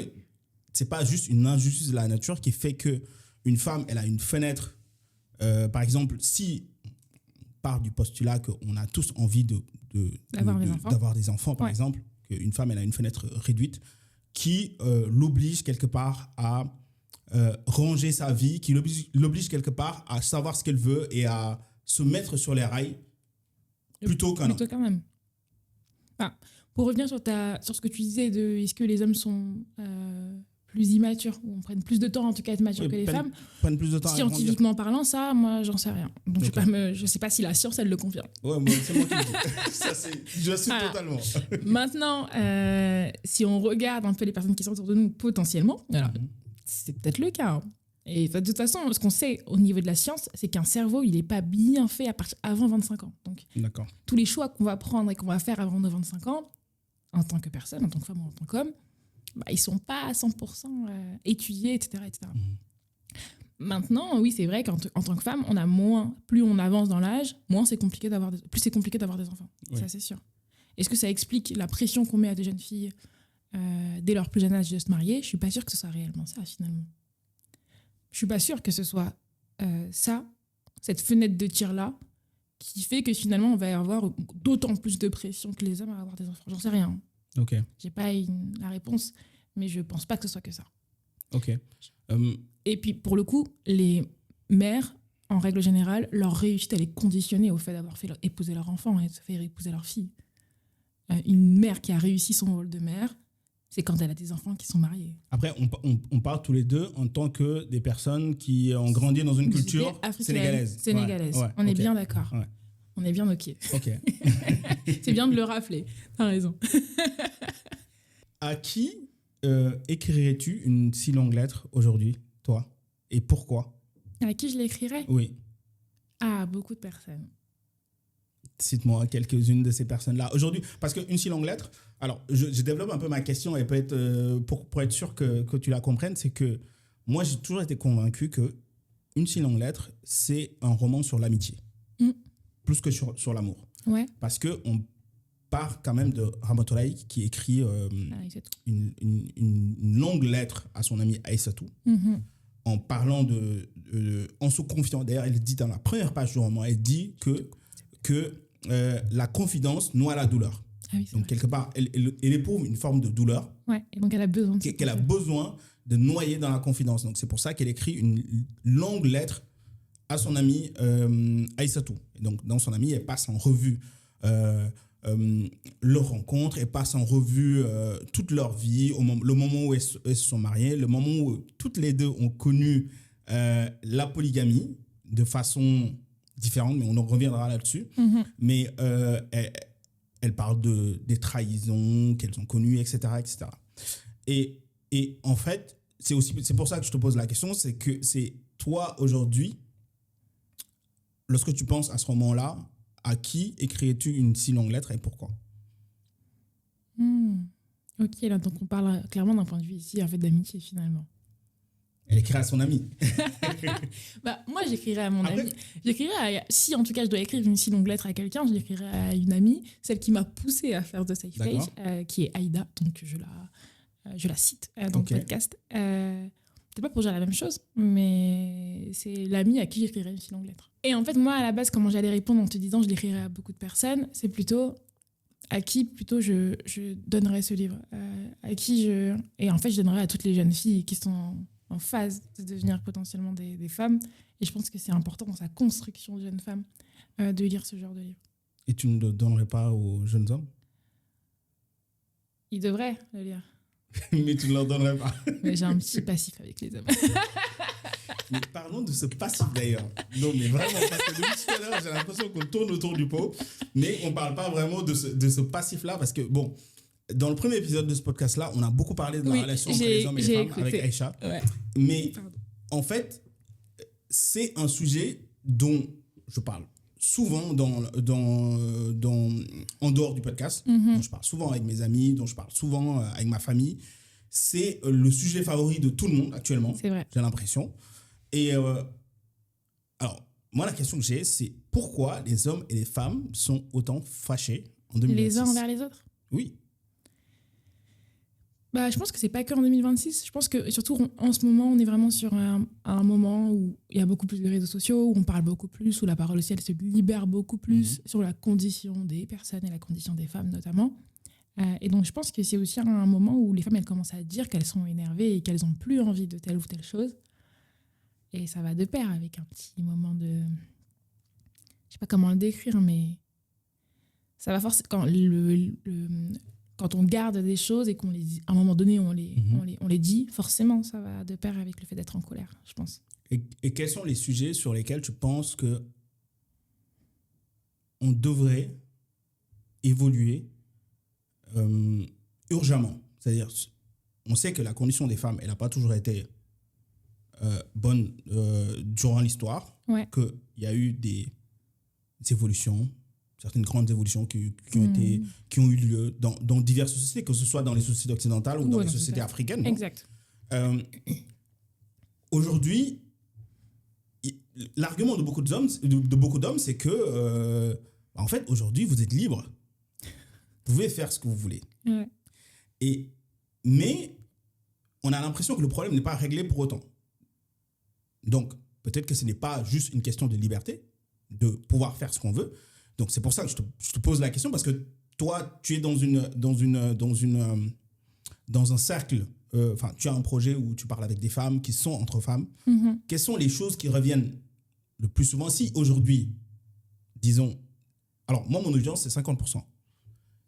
c'est pas juste une injustice de la nature qui fait qu'une femme, elle a une fenêtre, par exemple, si on part du postulat qu'on a tous envie d'avoir des enfants, par exemple, qu'une femme, elle a une fenêtre réduite qui l'oblige quelque part à ranger sa vie, qui l'oblige quelque part à savoir ce qu'elle veut et à se mettre sur les rails plutôt qu'un homme. Plutôt quand même. Enfin, pour revenir sur ce que tu disais de est-ce que les hommes sont plus immatures ou prennent plus de temps en tout cas à être matures que les femmes, prennent plus de temps scientifiquement parlant, ça, moi, j'en sais rien. Donc je sais pas si la science, elle le confirme. Ouais, c'est moi qui le dis. Ça, je suis totalement. Maintenant, si on regarde un peu les personnes qui sont autour de nous potentiellement, alors, c'est peut-être le cas. Et de toute façon, ce qu'on sait au niveau de la science, c'est qu'un cerveau, il n'est pas bien fait avant 25 ans. Donc, tous les choix qu'on va prendre et qu'on va faire avant nos 25 ans, en tant que personne, en tant que femme ou en tant qu'homme, bah, ils ne sont pas à 100% étudiés, etc. etc. Maintenant, oui, c'est vrai qu'en tant que femme, on a moins, plus on avance dans l'âge, plus c'est compliqué d'avoir des enfants. Oui. Ça, c'est sûr. Est-ce que ça explique la pression qu'on met à des jeunes filles dès leur plus jeune âge de se marier? Je suis pas sûre que ce soit réellement ça, finalement. Je suis pas sûre que ce soit cette fenêtre de tir-là, qui fait que finalement, on va y avoir d'autant plus de pression que les hommes à avoir des enfants. J'en sais rien. Ok. J'ai pas la réponse, mais je pense pas que ce soit que ça. Ok. Et puis, pour le coup, les mères, en règle générale, leur réussite, elle est conditionnée au fait d'avoir fait épouser leur enfant et de se faire épouser leur fille. Une mère qui a réussi son rôle de mère, c'est quand elle a des enfants qui sont mariés. Après, on parle tous les deux en tant que des personnes qui ont grandi dans une culture sénégalaise. Ouais, on est bien d'accord. Ouais. On est bien OK. C'est bien de le rappeler. T'as raison. À qui écrirais-tu une si longue lettre aujourd'hui, toi? Et pourquoi? À qui je l'écrirais? Oui. À beaucoup de personnes. Cite-moi quelques-unes de ces personnes-là. Aujourd'hui, parce qu'une si longue lettre, alors je développe un peu ma question et peut-être pour être sûr que tu la comprennes, c'est que moi j'ai toujours été convaincu que une si longue lettre, c'est un roman sur l'amitié, plus que sur l'amour. Ouais. Parce qu'on part quand même de Ramatoulaye qui écrit une longue lettre à son ami Aïssatou, en parlant en se confiant. D'ailleurs, elle dit dans la première page du roman, elle dit que la confidence noie la douleur. Ah oui, donc, quelque part, elle éprouve une forme de douleur. Ouais, et donc elle a besoin de noyer dans la confidence. Donc, c'est pour ça qu'elle écrit une longue lettre à son ami Aïssatou. Et donc, dans son ami, elle passe en revue leur rencontre, elle passe en revue toute leur vie, le moment où elles se sont mariées, le moment où toutes les deux ont connu la polygamie de façon différente, mais on en reviendra là-dessus. Mais elle parle des trahisons qu'elles ont connues, etc., etc. Et en fait, c'est pour ça que je te pose la question, c'est que c'est toi aujourd'hui, lorsque tu penses à ce roman-là, à qui écrirais-tu une si longue lettre et pourquoi? Ok, là, donc on parle clairement d'un point de vue ici, en fait, d'amitié finalement. Elle écrit à son ami. Moi, j'écrirais à mon ami. Si en tout cas je dois écrire une si longue lettre à quelqu'un, je l'écrirais à une amie, celle qui m'a poussée à faire The Safe Page, qui est Aïda, donc je la cite dans le podcast. Peut-être pas pour dire la même chose, mais c'est l'amie à qui j'écrirais une si longue lettre. Et en fait, moi, à la base, comment j'allais répondre en te disant je l'écrirais à beaucoup de personnes, c'est plutôt à qui plutôt je donnerais ce livre, et en fait je donnerais à toutes les jeunes filles qui sont en phase de devenir potentiellement des femmes, et je pense que c'est important dans sa construction de jeune femme de lire ce genre de livre. Et tu ne le donnerais pas aux jeunes hommes? Ils devraient le lire. Mais tu ne leur donnerais pas. Mais j'ai un petit passif avec les hommes. Mais parlons de ce passif d'ailleurs. Non, mais vraiment, parce que depuis tout à l'heure, j'ai l'impression qu'on tourne autour du pot, mais on ne parle pas vraiment de ce passif-là, parce que, bon, dans le premier épisode de ce podcast-là, on a beaucoup parlé de la relation entre les hommes et les femmes avec Aïcha. Ouais. Mais en fait, c'est un sujet dont je parle souvent en dehors du podcast, dont je parle souvent avec mes amis, dont je parle souvent avec ma famille. C'est le sujet favori de tout le monde actuellement, C'est vrai. j'ai l'impression. Et alors, moi, la question que j'ai, c'est pourquoi les hommes et les femmes sont autant fâchés en 2026? Les uns envers les autres? Oui. Bah, je pense que c'est pas que en 2026. Je pense que surtout en ce moment, on est vraiment sur un moment où il y a beaucoup plus de réseaux sociaux, où on parle beaucoup plus, où la parole aussi elle se libère beaucoup plus sur la condition des personnes et la condition des femmes notamment. Et donc je pense que c'est aussi un moment où les femmes elles commencent à dire qu'elles sont énervées et qu'elles ont plus envie de telle ou telle chose. Et ça va de pair avec un petit moment de... Je sais pas comment le décrire, mais ça va forcément... Quand on garde des choses et qu'à un moment donné, on les dit, forcément, ça va de pair avec le fait d'être en colère, je pense. Et quels sont les sujets sur lesquels tu penses que on devrait évoluer urgemment? C'est-à-dire, on sait que la condition des femmes, elle n'a pas toujours été bonne durant l'histoire, Ouais. qu'il y a eu des évolutions, certaines grandes évolutions qui ont eu lieu dans diverses sociétés, que ce soit dans les sociétés occidentales ou dans les sociétés africaines. Non? Exact. Aujourd'hui, l'argument de beaucoup d'hommes, c'est que, en fait, aujourd'hui, vous êtes libre. Vous pouvez faire ce que vous voulez. Ouais. Mais on a l'impression que le problème n'est pas réglé pour autant. Donc, peut-être que ce n'est pas juste une question de liberté, de pouvoir faire ce qu'on veut. Donc, c'est pour ça que je te pose la question, parce que toi, tu es dans un cercle, tu as un projet où tu parles avec des femmes qui sont entre femmes. Mm-hmm. Quelles sont les choses qui reviennent le plus souvent? Si aujourd'hui, disons... Alors, moi, mon audience, c'est 50%.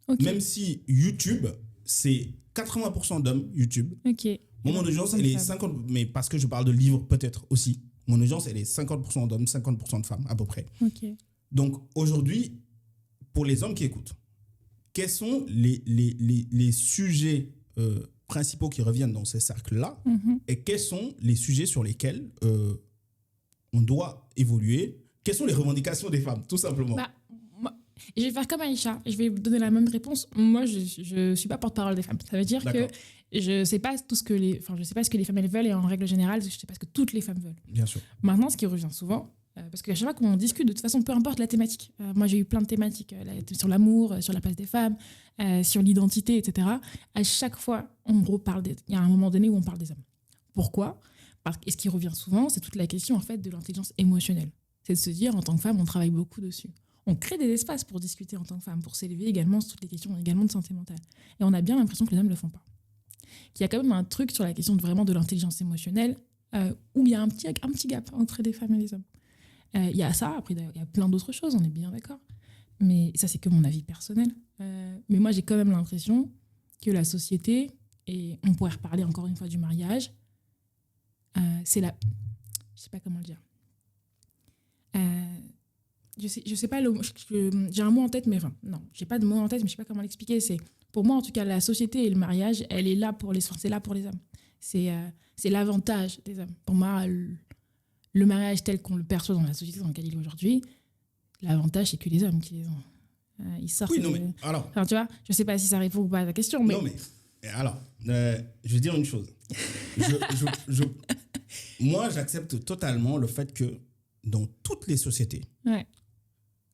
Okay. Même si YouTube, c'est 80% d'hommes, YouTube. Okay. Moi, mon audience, elle est 50%, mais parce que je parle de livres peut-être aussi. Mon audience, elle est 50% d'hommes, 50% de femmes, à peu près. Okay. Donc, aujourd'hui, pour les hommes qui écoutent, quels sont les sujets principaux qui reviennent dans ces cercles-là, et quels sont les sujets sur lesquels on doit évoluer? Quelles sont les revendications des femmes, tout simplement? Je vais faire comme Aïcha, je vais vous donner la même réponse. Moi, je suis pas porte-parole des femmes. Ça veut dire que je sais pas je sais pas ce que les femmes elles veulent, et en règle générale, je sais pas ce que toutes les femmes veulent. Bien sûr. Maintenant, ce qui revient souvent, parce qu'à chaque fois qu'on discute, de toute façon, peu importe la thématique. Moi, j'ai eu plein de thématiques sur l'amour, sur la place des femmes, sur l'identité, etc. À chaque fois, on reparle il y a un moment donné où on parle des hommes. Pourquoi? Et ce qui revient souvent, c'est toute la question en fait de l'intelligence émotionnelle. C'est de se dire, en tant que femme, on travaille beaucoup dessus. On crée des espaces pour discuter en tant que femme, pour s'élever également sur toutes les questions également de santé mentale. Et on a bien l'impression que les hommes ne le font pas. Qu'il y a quand même un truc sur la question de l'intelligence émotionnelle où il y a un petit gap entre les femmes et les hommes. Il y a ça, après il y a plein d'autres choses, on est bien d'accord. Mais ça, c'est que mon avis personnel. Mais moi, j'ai quand même l'impression que la société, et on pourrait reparler encore une fois du mariage, c'est la... Je sais pas comment le dire. Je sais pas, j'ai un mot en tête, mais enfin, non, j'ai pas de mot en tête, mais je sais pas comment l'expliquer. C'est, pour moi, en tout cas, la société et le mariage, elle est là pour c'est là pour les hommes. C'est l'avantage des hommes. Pour moi, le mariage tel qu'on le perçoit dans la société dans laquelle il est aujourd'hui, l'avantage, c'est que les hommes qui les ont. Ils sortent. Oui, non, mais alors. Enfin, tu vois, je sais pas si ça répond ou pas à ta question, mais. Non, mais alors, je vais dire une chose. Moi, j'accepte totalement le fait que dans toutes les sociétés, ouais.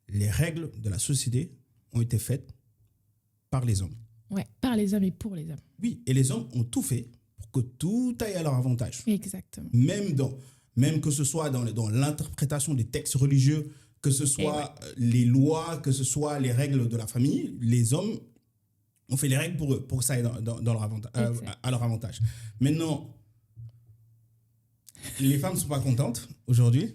Les règles de la société ont été faites par les hommes. Ouais, par les hommes et pour les hommes. Oui, et les hommes ont tout fait pour que tout aille à leur avantage. Exactement. Même que ce soit dans l'interprétation des textes religieux, que ce soit les lois, que ce soit les règles de la famille, les hommes ont fait les règles pour que ça aille dans leur à leur avantage. Maintenant, les femmes ne sont pas contentes aujourd'hui.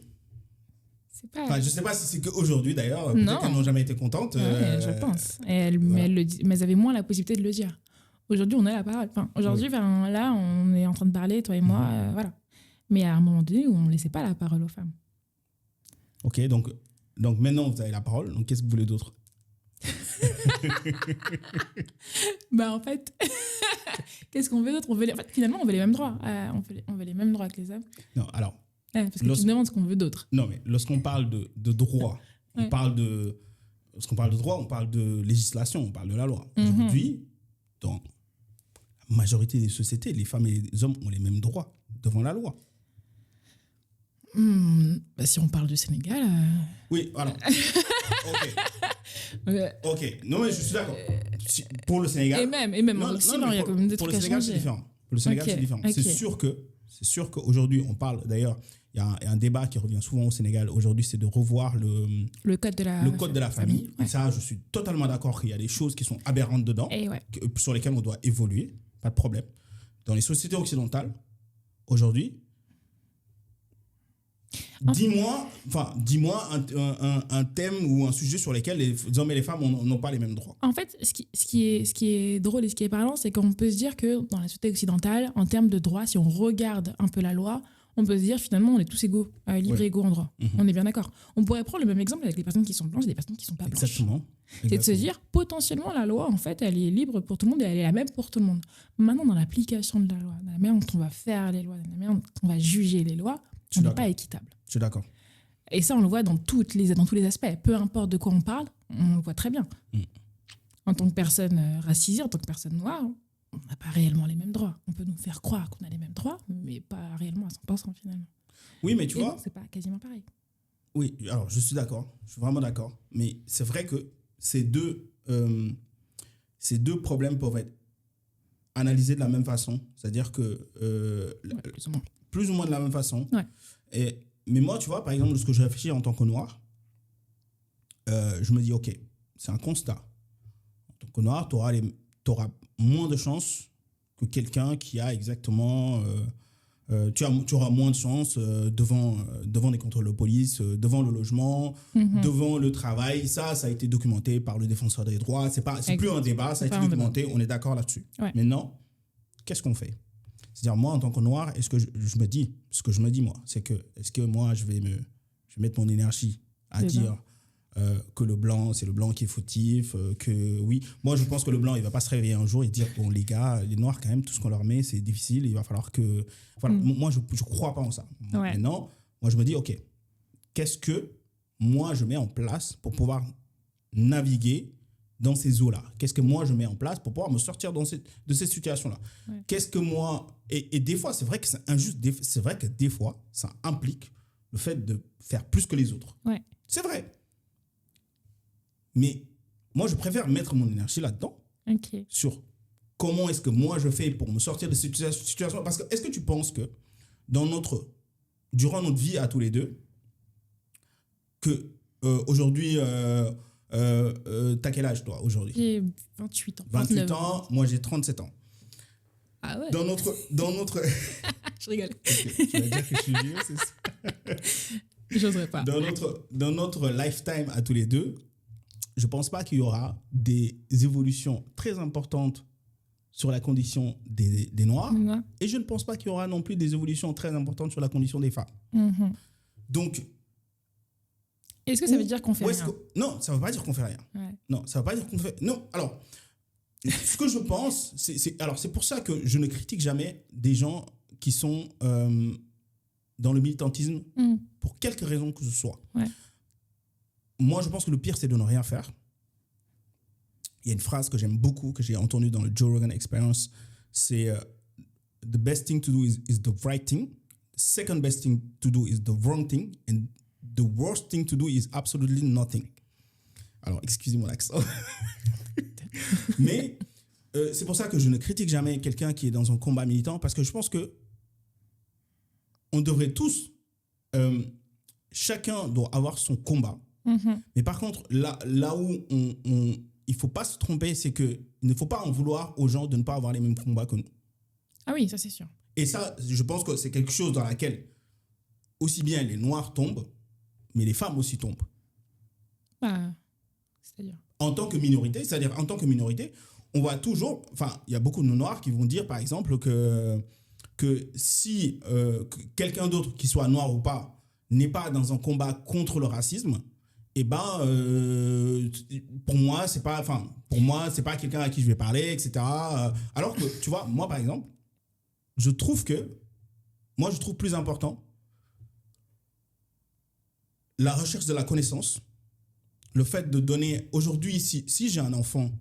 Enfin, je ne sais pas si c'est qu'aujourd'hui d'ailleurs, peut-être qu'elles n'ont jamais été contentes. Je pense. Mais elles avaient moins la possibilité de le dire. Aujourd'hui, on a la parole. Enfin, aujourd'hui, là, on est en train de parler, toi et moi, voilà. Mais à un moment donné, on ne laissait pas la parole aux femmes. Ok, donc maintenant, vous avez la parole. Donc, qu'est-ce que vous voulez d'autre? En fait, qu'est-ce qu'on veut d'autre? En fait, finalement, on veut les mêmes droits. On veut les mêmes droits que les hommes. Non, alors... parce que tu me demandes ce qu'on veut d'autre. Non, mais lorsqu'on parle de droit, lorsqu'on parle de droit, on parle de législation, on parle de la loi. Aujourd'hui, dans la majorité des sociétés, les femmes et les hommes ont les mêmes droits devant la loi. Si on parle du Sénégal... Oui, alors... Ok. Non, mais je suis d'accord. Pour le Sénégal... Et même en Occident, il y a quand même des trucs à changer. Pour le Sénégal, c'est différent. Pour le Sénégal, c'est différent. Okay. C'est sûr qu'aujourd'hui, on parle... D'ailleurs, il y a un débat qui revient souvent au Sénégal. Aujourd'hui, c'est de revoir le code de la famille. Ouais. Et ça, je suis totalement d'accord qu'il y a des choses qui sont aberrantes dedans, sur lesquelles on doit évoluer. Pas de problème. Dans les sociétés occidentales, aujourd'hui... Dis-moi un thème ou un sujet sur lequel les hommes et les femmes n'ont pas les mêmes droits. En fait, ce qui est drôle et ce qui est parlant, c'est qu'on peut se dire que dans la société occidentale, en termes de droits, si on regarde un peu la loi, on peut se dire finalement on est tous égaux, libres et égaux en droit. On est bien d'accord. On pourrait prendre le même exemple avec les personnes qui sont blanches et les personnes qui ne sont pas blanches. Exactement. C'est de se dire potentiellement la loi, en fait, elle est libre pour tout le monde et elle est la même pour tout le monde. Maintenant, dans l'application de la loi, dans la manière dont on va faire les lois, dans la manière dont on va juger les lois, on n'est pas équitable. Je suis d'accord. Et ça, on le voit dans tous les aspects. Peu importe de quoi on parle, on le voit très bien. En tant que personne racisée, en tant que personne noire, on n'a pas réellement les mêmes droits. On peut nous faire croire qu'on a les mêmes droits, mais pas réellement à 100% finalement. Oui, mais tu vois... Non, c'est pas quasiment pareil. Oui, alors je suis d'accord. Je suis vraiment d'accord. Mais c'est vrai que ces deux problèmes peuvent être analysés de la même façon. C'est-à-dire que... plus ou moins de la même façon. Ouais. Mais moi, tu vois, par exemple, lorsque je réfléchis en tant que noir, je me dis, OK, c'est un constat. En tant que noir, tu auras moins de chances que quelqu'un qui a exactement... tu auras moins de chances devant des contrôles de police, devant le logement, devant le travail. Ça a été documenté par le défenseur des droits. C'est plus un débat, ça a été documenté. On est d'accord là-dessus. Ouais. Maintenant, qu'est-ce qu'on fait? C'est-à-dire, moi, en tant que noir, est-ce que je me dis, ce que je me dis, moi, c'est que, est-ce que moi, je vais mettre mon énergie à dire que le blanc, c'est le blanc qui est fautif, que oui. Moi, je pense que le blanc, il ne va pas se réveiller un jour et dire, bon, les gars, les noirs, quand même, tout ce qu'on leur met, c'est difficile, il va falloir que... Voilà, moi, je ne crois pas en ça. Ouais. Maintenant, moi, je me dis, OK, qu'est-ce que moi, je mets en place pour pouvoir naviguer dans ces eaux-là? Qu'est-ce que moi, je mets en place pour pouvoir me sortir de cette situation-là? Ouais. Qu'est-ce que moi... Et des fois, c'est vrai que c'est injuste. C'est vrai que des fois, ça implique le fait de faire plus que les autres. Ouais. C'est vrai. Mais moi, je préfère mettre mon énergie là-dedans. Okay. Sur comment est-ce que moi, je fais pour me sortir de cette situation. Parce que est-ce que tu penses que durant notre vie à tous les deux, que aujourd'hui... t'as quel âge, toi, aujourd'hui? J'ai 28 ans. 28 ans, moi j'ai 37 ans. Ah ouais? Dans notre... Je rigole. Okay. Tu vas dire que je suis vieux, c'est ça? J'oserais pas. Dans notre lifetime à tous les deux, je ne pense pas qu'il y aura des évolutions très importantes sur la condition des Noirs. Et je ne pense pas qu'il y aura non plus des évolutions très importantes sur la condition des femmes. Donc... Est-ce que ça veut dire qu'on fait rien? Non, ça ne veut pas dire qu'on fait rien. Ouais. Non, ça ne veut pas dire qu'on fait... Non, alors, ce que je pense, c'est pour ça que je ne critique jamais des gens qui sont dans le militantisme pour quelque raison que ce soit. Ouais. Moi, je pense que le pire, c'est de ne rien faire. Il y a une phrase que j'aime beaucoup, que j'ai entendue dans le Joe Rogan Experience, c'est « The best thing to do is the right thing. The second best thing to do is the wrong thing. And the worst thing to do is absolutely nothing. » Alors, excusez mon accent. Mais c'est pour ça que je ne critique jamais quelqu'un qui est dans un combat militant, parce que je pense que on devrait tous... chacun doit avoir son combat Mais par contre, là où il ne faut pas se tromper, c'est qu'il ne faut pas en vouloir aux gens de ne pas avoir les mêmes combats que nous. Ah oui, ça c'est sûr. Et ça, je pense que c'est quelque chose dans laquelle aussi bien les Noirs tombent, mais les femmes aussi tombent. Bah, c'est-à-dire En tant que minorité, c'est-à-dire en tant que minorité, on voit toujours, enfin, il y a beaucoup de Noirs qui vont dire, par exemple, que si que quelqu'un d'autre, qui soit noir ou pas, n'est pas dans un combat contre le racisme, eh ben, pour moi, c'est pas quelqu'un à qui je vais parler, etc. Alors que, tu vois, moi, par exemple, je trouve plus important la recherche de la connaissance, le fait de donner, aujourd'hui, si j'ai un enfant,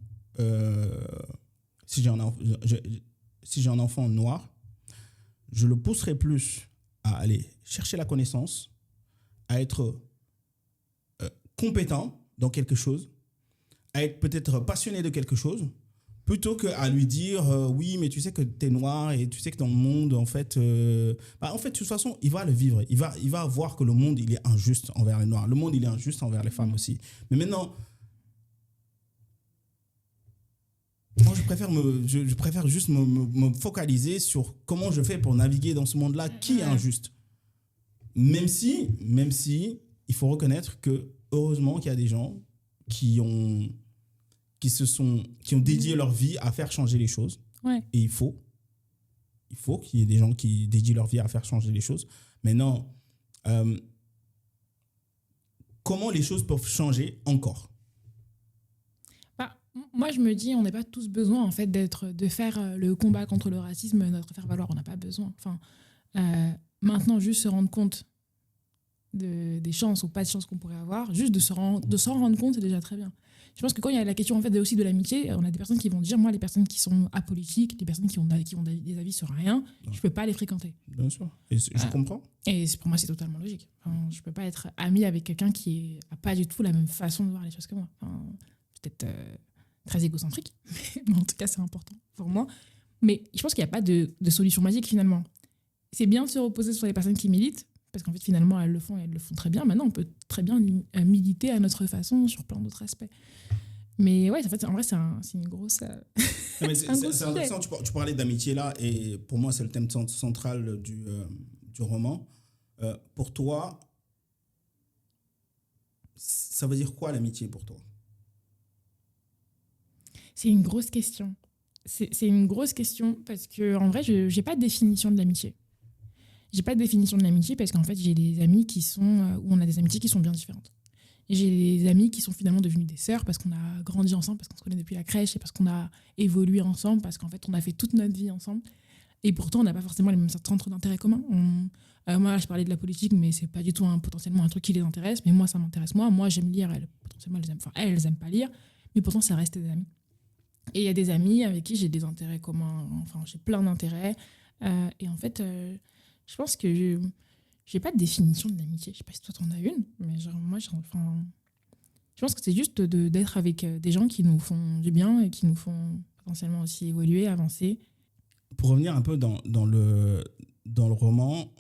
si j'ai un enfant noir, je le pousserai plus à aller chercher la connaissance, à être compétent dans quelque chose, à être peut-être passionné de quelque chose, plutôt qu'à lui dire oui, mais tu sais que tu es noir et tu sais que dans le monde, en fait, de toute façon, il va le vivre. Il va voir que le monde, il est injuste envers les noirs. Le monde, il est injuste envers les femmes aussi. Mais maintenant, moi, je préfère juste me focaliser sur comment je fais pour naviguer dans ce monde-là qui est injuste. Même si, il faut reconnaître que, heureusement qu'il y a des gens qui ont dédié leur vie à faire changer les choses. Ouais. Et il faut qu'il y ait des gens qui dédient leur vie à faire changer les choses. Maintenant, comment les choses peuvent changer encore? Moi, je me dis, on n'a pas tous besoin en fait de faire le combat contre le racisme, notre faire valoir. On n'a pas besoin. Enfin, maintenant, juste se rendre compte des chances ou pas de chances qu'on pourrait avoir, juste de s'en rendre compte, c'est déjà très bien. Je pense que quand il y a la question en fait aussi de l'amitié, on a des personnes qui vont dire, moi, les personnes qui sont apolitiques, les personnes qui ont des avis sur rien, je peux pas les fréquenter. Bien sûr. Et je comprends. Et pour moi, c'est totalement logique. Enfin, je peux pas être amie avec quelqu'un qui a pas du tout la même façon de voir les choses que moi. Enfin, peut-être très égocentrique, mais en tout cas, c'est important pour moi. Mais je pense qu'il n'y a pas de solution magique finalement. C'est bien de se reposer sur les personnes qui militent, parce qu'en fait, finalement, elles le font et elles le font très bien. Maintenant, on peut très bien militer à notre façon sur plein d'autres aspects. Mais ouais, en vrai, c'est une grosse. C'est intéressant, tu parlais d'amitié là, et pour moi, c'est le thème central du roman. Pour toi, ça veut dire quoi l'amitié pour toi? C'est une grosse question. C'est une grosse question parce qu'en vrai, je n'ai pas de définition de l'amitié. J'ai pas de définition de l'amitié parce qu'en fait, j'ai des amis où on a des amitiés qui sont bien différentes. Et j'ai des amis qui sont finalement devenus des sœurs parce qu'on a grandi ensemble, parce qu'on se connaît depuis la crèche et parce qu'on a évolué ensemble, parce qu'en fait, on a fait toute notre vie ensemble. Et pourtant, on n'a pas forcément les mêmes centres d'intérêt communs. Moi, je parlais de la politique, mais c'est pas du tout potentiellement un truc qui les intéresse. Mais moi, ça m'intéresse. Moi, j'aime lire. Potentiellement, elles n'aiment pas lire. Mais pourtant, ça reste des amis. Et il y a des amis avec qui j'ai des intérêts communs. Enfin, j'ai plein d'intérêts. Et en fait, je pense que j'ai pas de définition de l'amitié. Je sais pas si toi, t'en as une. Mais je pense que c'est juste d'être avec des gens qui nous font du bien et qui nous font potentiellement aussi évoluer, avancer. Pour revenir un peu dans le roman,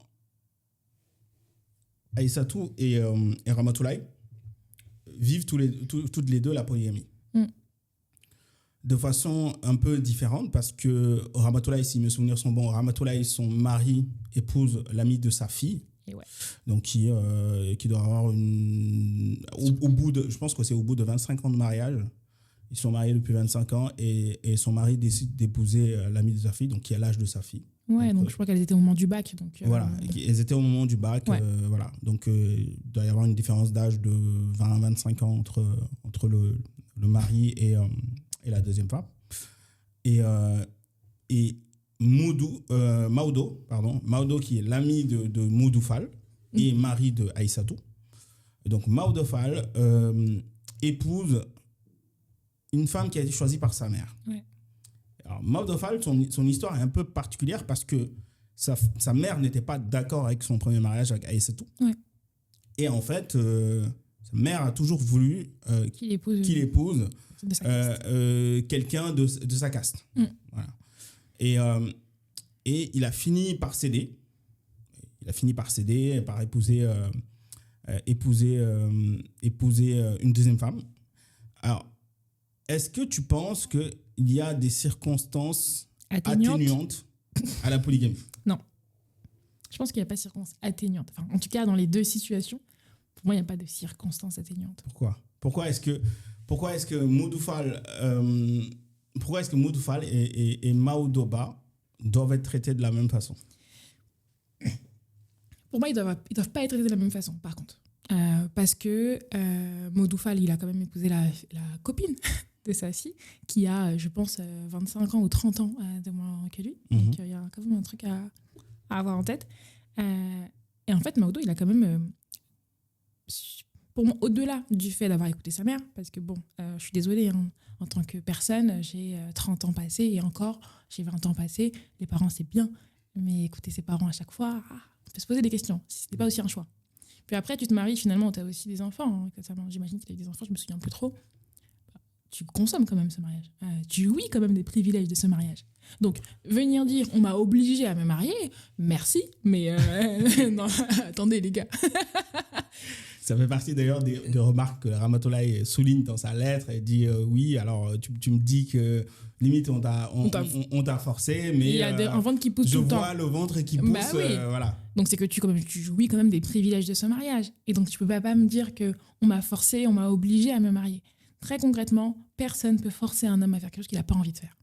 Aïssatou et Ramatoulaye vivent toutes les deux la polygamie. De façon un peu différente, parce que Ramatoulaye, si mes souvenirs sont bons, Ramatoulaye, son mari, épouse l'amie de sa fille. Et ouais. Donc qui doit avoir je pense que c'est au bout de 25 ans de mariage. Ils sont mariés depuis 25 ans et son mari décide d'épouser l'amie de sa fille, donc qui a l'âge de sa fille. Ouais, donc je crois qu'elles étaient au moment du bac. Donc, voilà, elles étaient au moment du bac. Ouais. Voilà. Donc il doit y avoir une différence d'âge de 20 à 25 ans entre le mari et la deuxième femme. Et Maodo, qui est l'ami de Moudou Fall et mari de Aïssatou. Donc Maodo Fall épouse une femme qui a été choisie par sa mère. Ouais. Alors Maodo Fall, son histoire est un peu particulière parce que sa mère n'était pas d'accord avec son premier mariage avec Aïssatou. Ouais. Et en fait, sa mère a toujours voulu qu'il épouse quelqu'un de sa caste. Voilà. Et il a fini par céder. Par épouser épouser une deuxième femme. Alors, est-ce que tu penses qu'il y a des circonstances atténuantes à la polygamie? Non. Je pense qu'il n'y a pas de circonstances atténuantes. Enfin, en tout cas, dans les deux situations, pour moi, il n'y a pas de circonstances atténuantes. Pourquoi est-ce que Moudoufal et Maoudoba doivent être traités de la même façon? Pour moi, ils doivent pas être traités de la même façon, par contre. Parce que Moudoufal, il a quand même épousé la copine de sa fille, qui a, je pense, 25 ans ou 30 ans de moins que lui. Donc, il y a quand même un truc à avoir en tête. Et en fait, Maodo, il a quand même... pour moi, au-delà du fait d'avoir écouté sa mère, parce que bon, je suis désolée, hein, en tant que personne, j'ai 30 ans passés et encore, j'ai 20 ans passés. Les parents, c'est bien, mais écouter ses parents à chaque fois, on peut se poser des questions. C'était pas aussi un choix. Puis après, tu te maries, finalement, tu as aussi des enfants. Hein, j'imagine qu'il a eu des enfants, je me souviens plus trop. Tu consommes quand même ce mariage. Tu jouis quand même des privilèges de ce mariage. Donc, venir dire, on m'a obligé à me marier, merci, mais non, attendez les gars. Ça fait partie d'ailleurs des remarques que Ramatoulaye souligne dans sa lettre. Elle dit oui, alors tu me dis que limite on t'a forcé, mais il y a un ventre qui pousse tout le temps. Je vois le ventre qui pousse, bah oui. voilà. Donc c'est que tu jouis quand même des privilèges de ce mariage. Et donc tu peux pas me dire que on m'a forcé, on m'a obligé à me marier. Très concrètement, personne ne peut forcer un homme à faire quelque chose qu'il n'a pas envie de faire.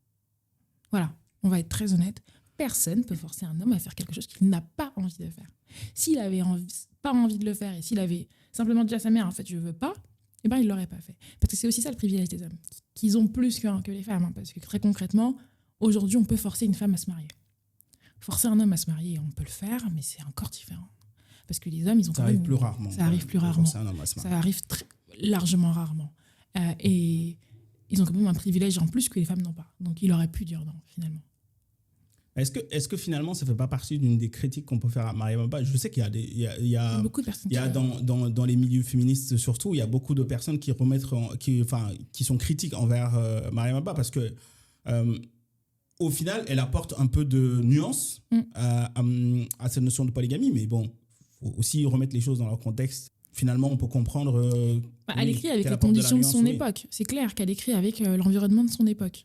Voilà, on va être très honnête. Personne ne peut forcer un homme à faire quelque chose qu'il n'a pas envie de faire. S'il avait pas envie de le faire et s'il avait simplement dit à sa mère, en fait, je veux pas, eh ben, il ne l'aurait pas fait. Parce que c'est aussi ça le privilège des hommes, qu'ils ont plus que les femmes. Hein, parce que très concrètement, aujourd'hui, on peut forcer une femme à se marier. Forcer un homme à se marier, on peut le faire, mais c'est encore différent. Parce que les hommes, ils ont ça arrive plus rarement. Ça arrive plus rarement. Ça arrive largement rarement. Et ils ont quand même un privilège en plus que les femmes n'ont pas. Donc, il aurait pu dire non, finalement. Est-ce que finalement, ça ne fait pas partie d'une des critiques qu'on peut faire à Mariama Ba? Je sais qu'il y a beaucoup de personnes dans les milieux féministes surtout, il y a beaucoup de personnes qui sont critiques envers Mariama Ba parce que au final, elle apporte un peu de nuance à cette notion de polygamie. Mais bon, il faut aussi remettre les choses dans leur contexte. Finalement, on peut comprendre... elle écrit avec les conditions de son époque. C'est clair qu'elle écrit avec l'environnement de son époque.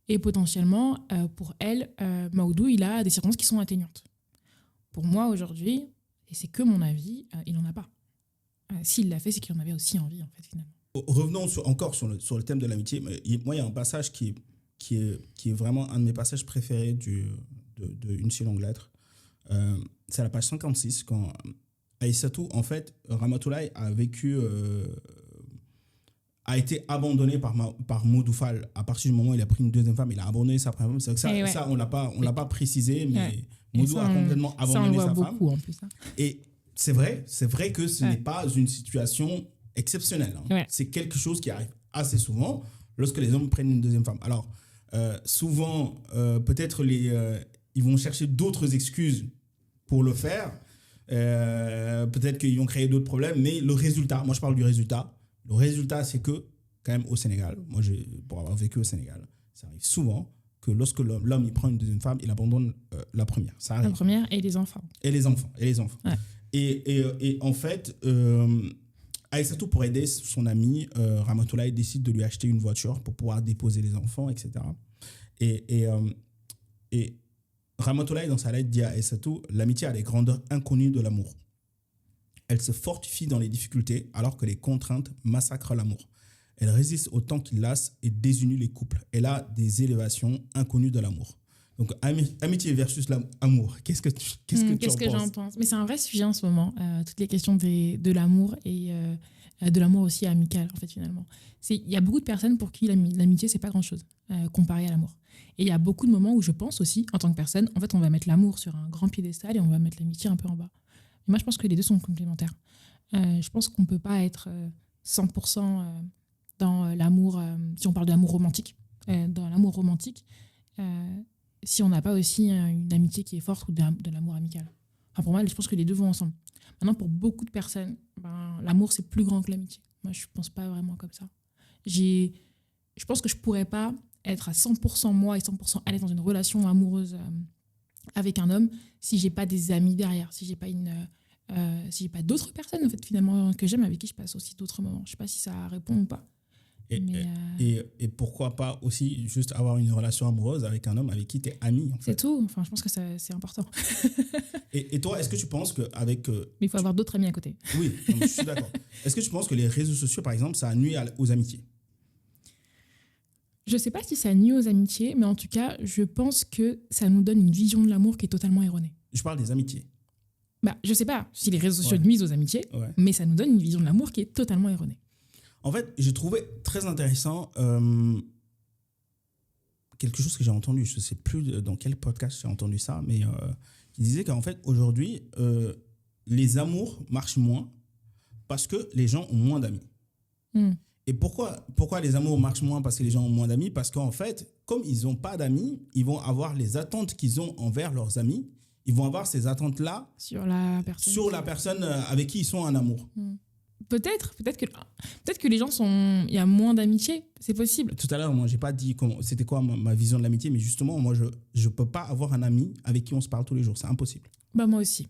Et potentiellement, pour elle, Maoudou, il a des circonstances qui sont atténuantes. Pour moi, aujourd'hui, et c'est que mon avis, il n'en a pas. S'il l'a fait, c'est qu'il en avait aussi envie, en fait, finalement. Revenons encore sur le thème de l'amitié. Moi, il y a un passage qui est vraiment un de mes passages préférés de Une si longue lettre. C'est à la page 56, quand Aïssatou, en fait, Ramatoulaye a été abandonné par Moudoufal. À partir du moment où il a pris une deuxième femme, il a abandonné sa première femme. Ça, on l'a pas précisé, mais Moudou a complètement abandonné sa femme. Beaucoup, en plus, hein. Et c'est vrai que ce n'est pas une situation exceptionnelle. Hein. Ouais. C'est quelque chose qui arrive assez souvent lorsque les hommes prennent une deuxième femme. Alors, souvent, peut-être ils vont chercher d'autres excuses pour le faire. Peut-être qu'ils vont créer d'autres problèmes, mais le résultat, moi je parle du résultat. Le résultat, c'est que, quand même, au Sénégal, pour avoir vécu au Sénégal, ça arrive souvent que lorsque l'homme il prend une deuxième femme, il abandonne la première. Ça arrive. La première et les enfants. Et les enfants. Ouais. Et en fait, Aïssatou, pour aider son ami, Ramatoulaye décide de lui acheter une voiture pour pouvoir déposer les enfants, etc. Et Ramatoulaye, dans sa lettre, dit à Aïssatou, l'amitié a les grandeurs inconnues de l'amour. Elle se fortifie dans les difficultés alors que les contraintes massacrent l'amour. Elle résiste au temps qui lasse et désunit les couples. Elle a des élévations inconnues de l'amour. Donc, amitié versus l'amour. Qu'est-ce que tu en penses? J'en pense? Mais c'est un vrai sujet en ce moment. Toutes les questions de l'amour et de l'amour aussi amical, en fait, finalement. Il y a beaucoup de personnes pour qui l'amitié, c'est pas grand-chose comparé à l'amour. Et il y a beaucoup de moments où je pense aussi, en tant que personne, en fait, on va mettre l'amour sur un grand piédestal et on va mettre l'amitié un peu en bas. Mais moi, je pense que les deux sont complémentaires. Je pense qu'on ne peut pas être 100% dans l'amour, si on parle de l'amour romantique, dans l'amour romantique, si on n'a pas aussi une amitié qui est forte ou de l'amour amical. Enfin, pour moi, je pense que les deux vont ensemble. Maintenant, pour beaucoup de personnes, l'amour, c'est plus grand que l'amitié. Moi, je ne pense pas vraiment comme ça. Je pense que je ne pourrais pas être à 100% moi et 100% aller dans une relation amoureuse avec un homme si je n'ai pas des amis derrière, si je n'ai pas si j'ai pas d'autres personnes en fait finalement que j'aime avec qui je passe aussi d'autres moments. Je sais pas si ça répond ou pas. Et pourquoi pas aussi juste avoir une relation amoureuse avec un homme avec qui tu es ami en fait. C'est tout. Enfin, je pense que c'est important. Et toi, est-ce que tu penses qu'avec... Mais il faut avoir d'autres amis à côté. Oui, non, je suis d'accord. Est-ce que tu penses que les réseaux sociaux, par exemple, ça nuit aux amitiés? Je sais pas si ça nuit aux amitiés, mais en tout cas, je pense que ça nous donne une vision de l'amour qui est totalement erronée. Je parle des amitiés. Bah, je sais pas si les réseaux sociaux nuisent aux amitiés, mais ça nous donne une vision de l'amour qui est totalement erronée. En fait, j'ai trouvé très intéressant quelque chose que j'ai entendu, je ne sais plus dans quel podcast j'ai entendu ça, mais qui disait qu'en fait, aujourd'hui, les amours marchent moins parce que les gens ont moins d'amis. Et pourquoi les amours marchent moins parce que les gens ont moins d'amis? Parce qu'en fait, comme ils n'ont pas d'amis, ils vont avoir les attentes qu'ils ont envers leurs amis. Ils vont avoir ces attentes-là sur la personne avec qui ils sont en amour. Peut-être que les gens sont... Il y a moins d'amitié, c'est possible. Tout à l'heure, moi, j'ai pas dit c'était quoi ma vision de l'amitié, mais justement, moi, je peux pas avoir un ami avec qui on se parle tous les jours. C'est impossible. Bah, moi aussi.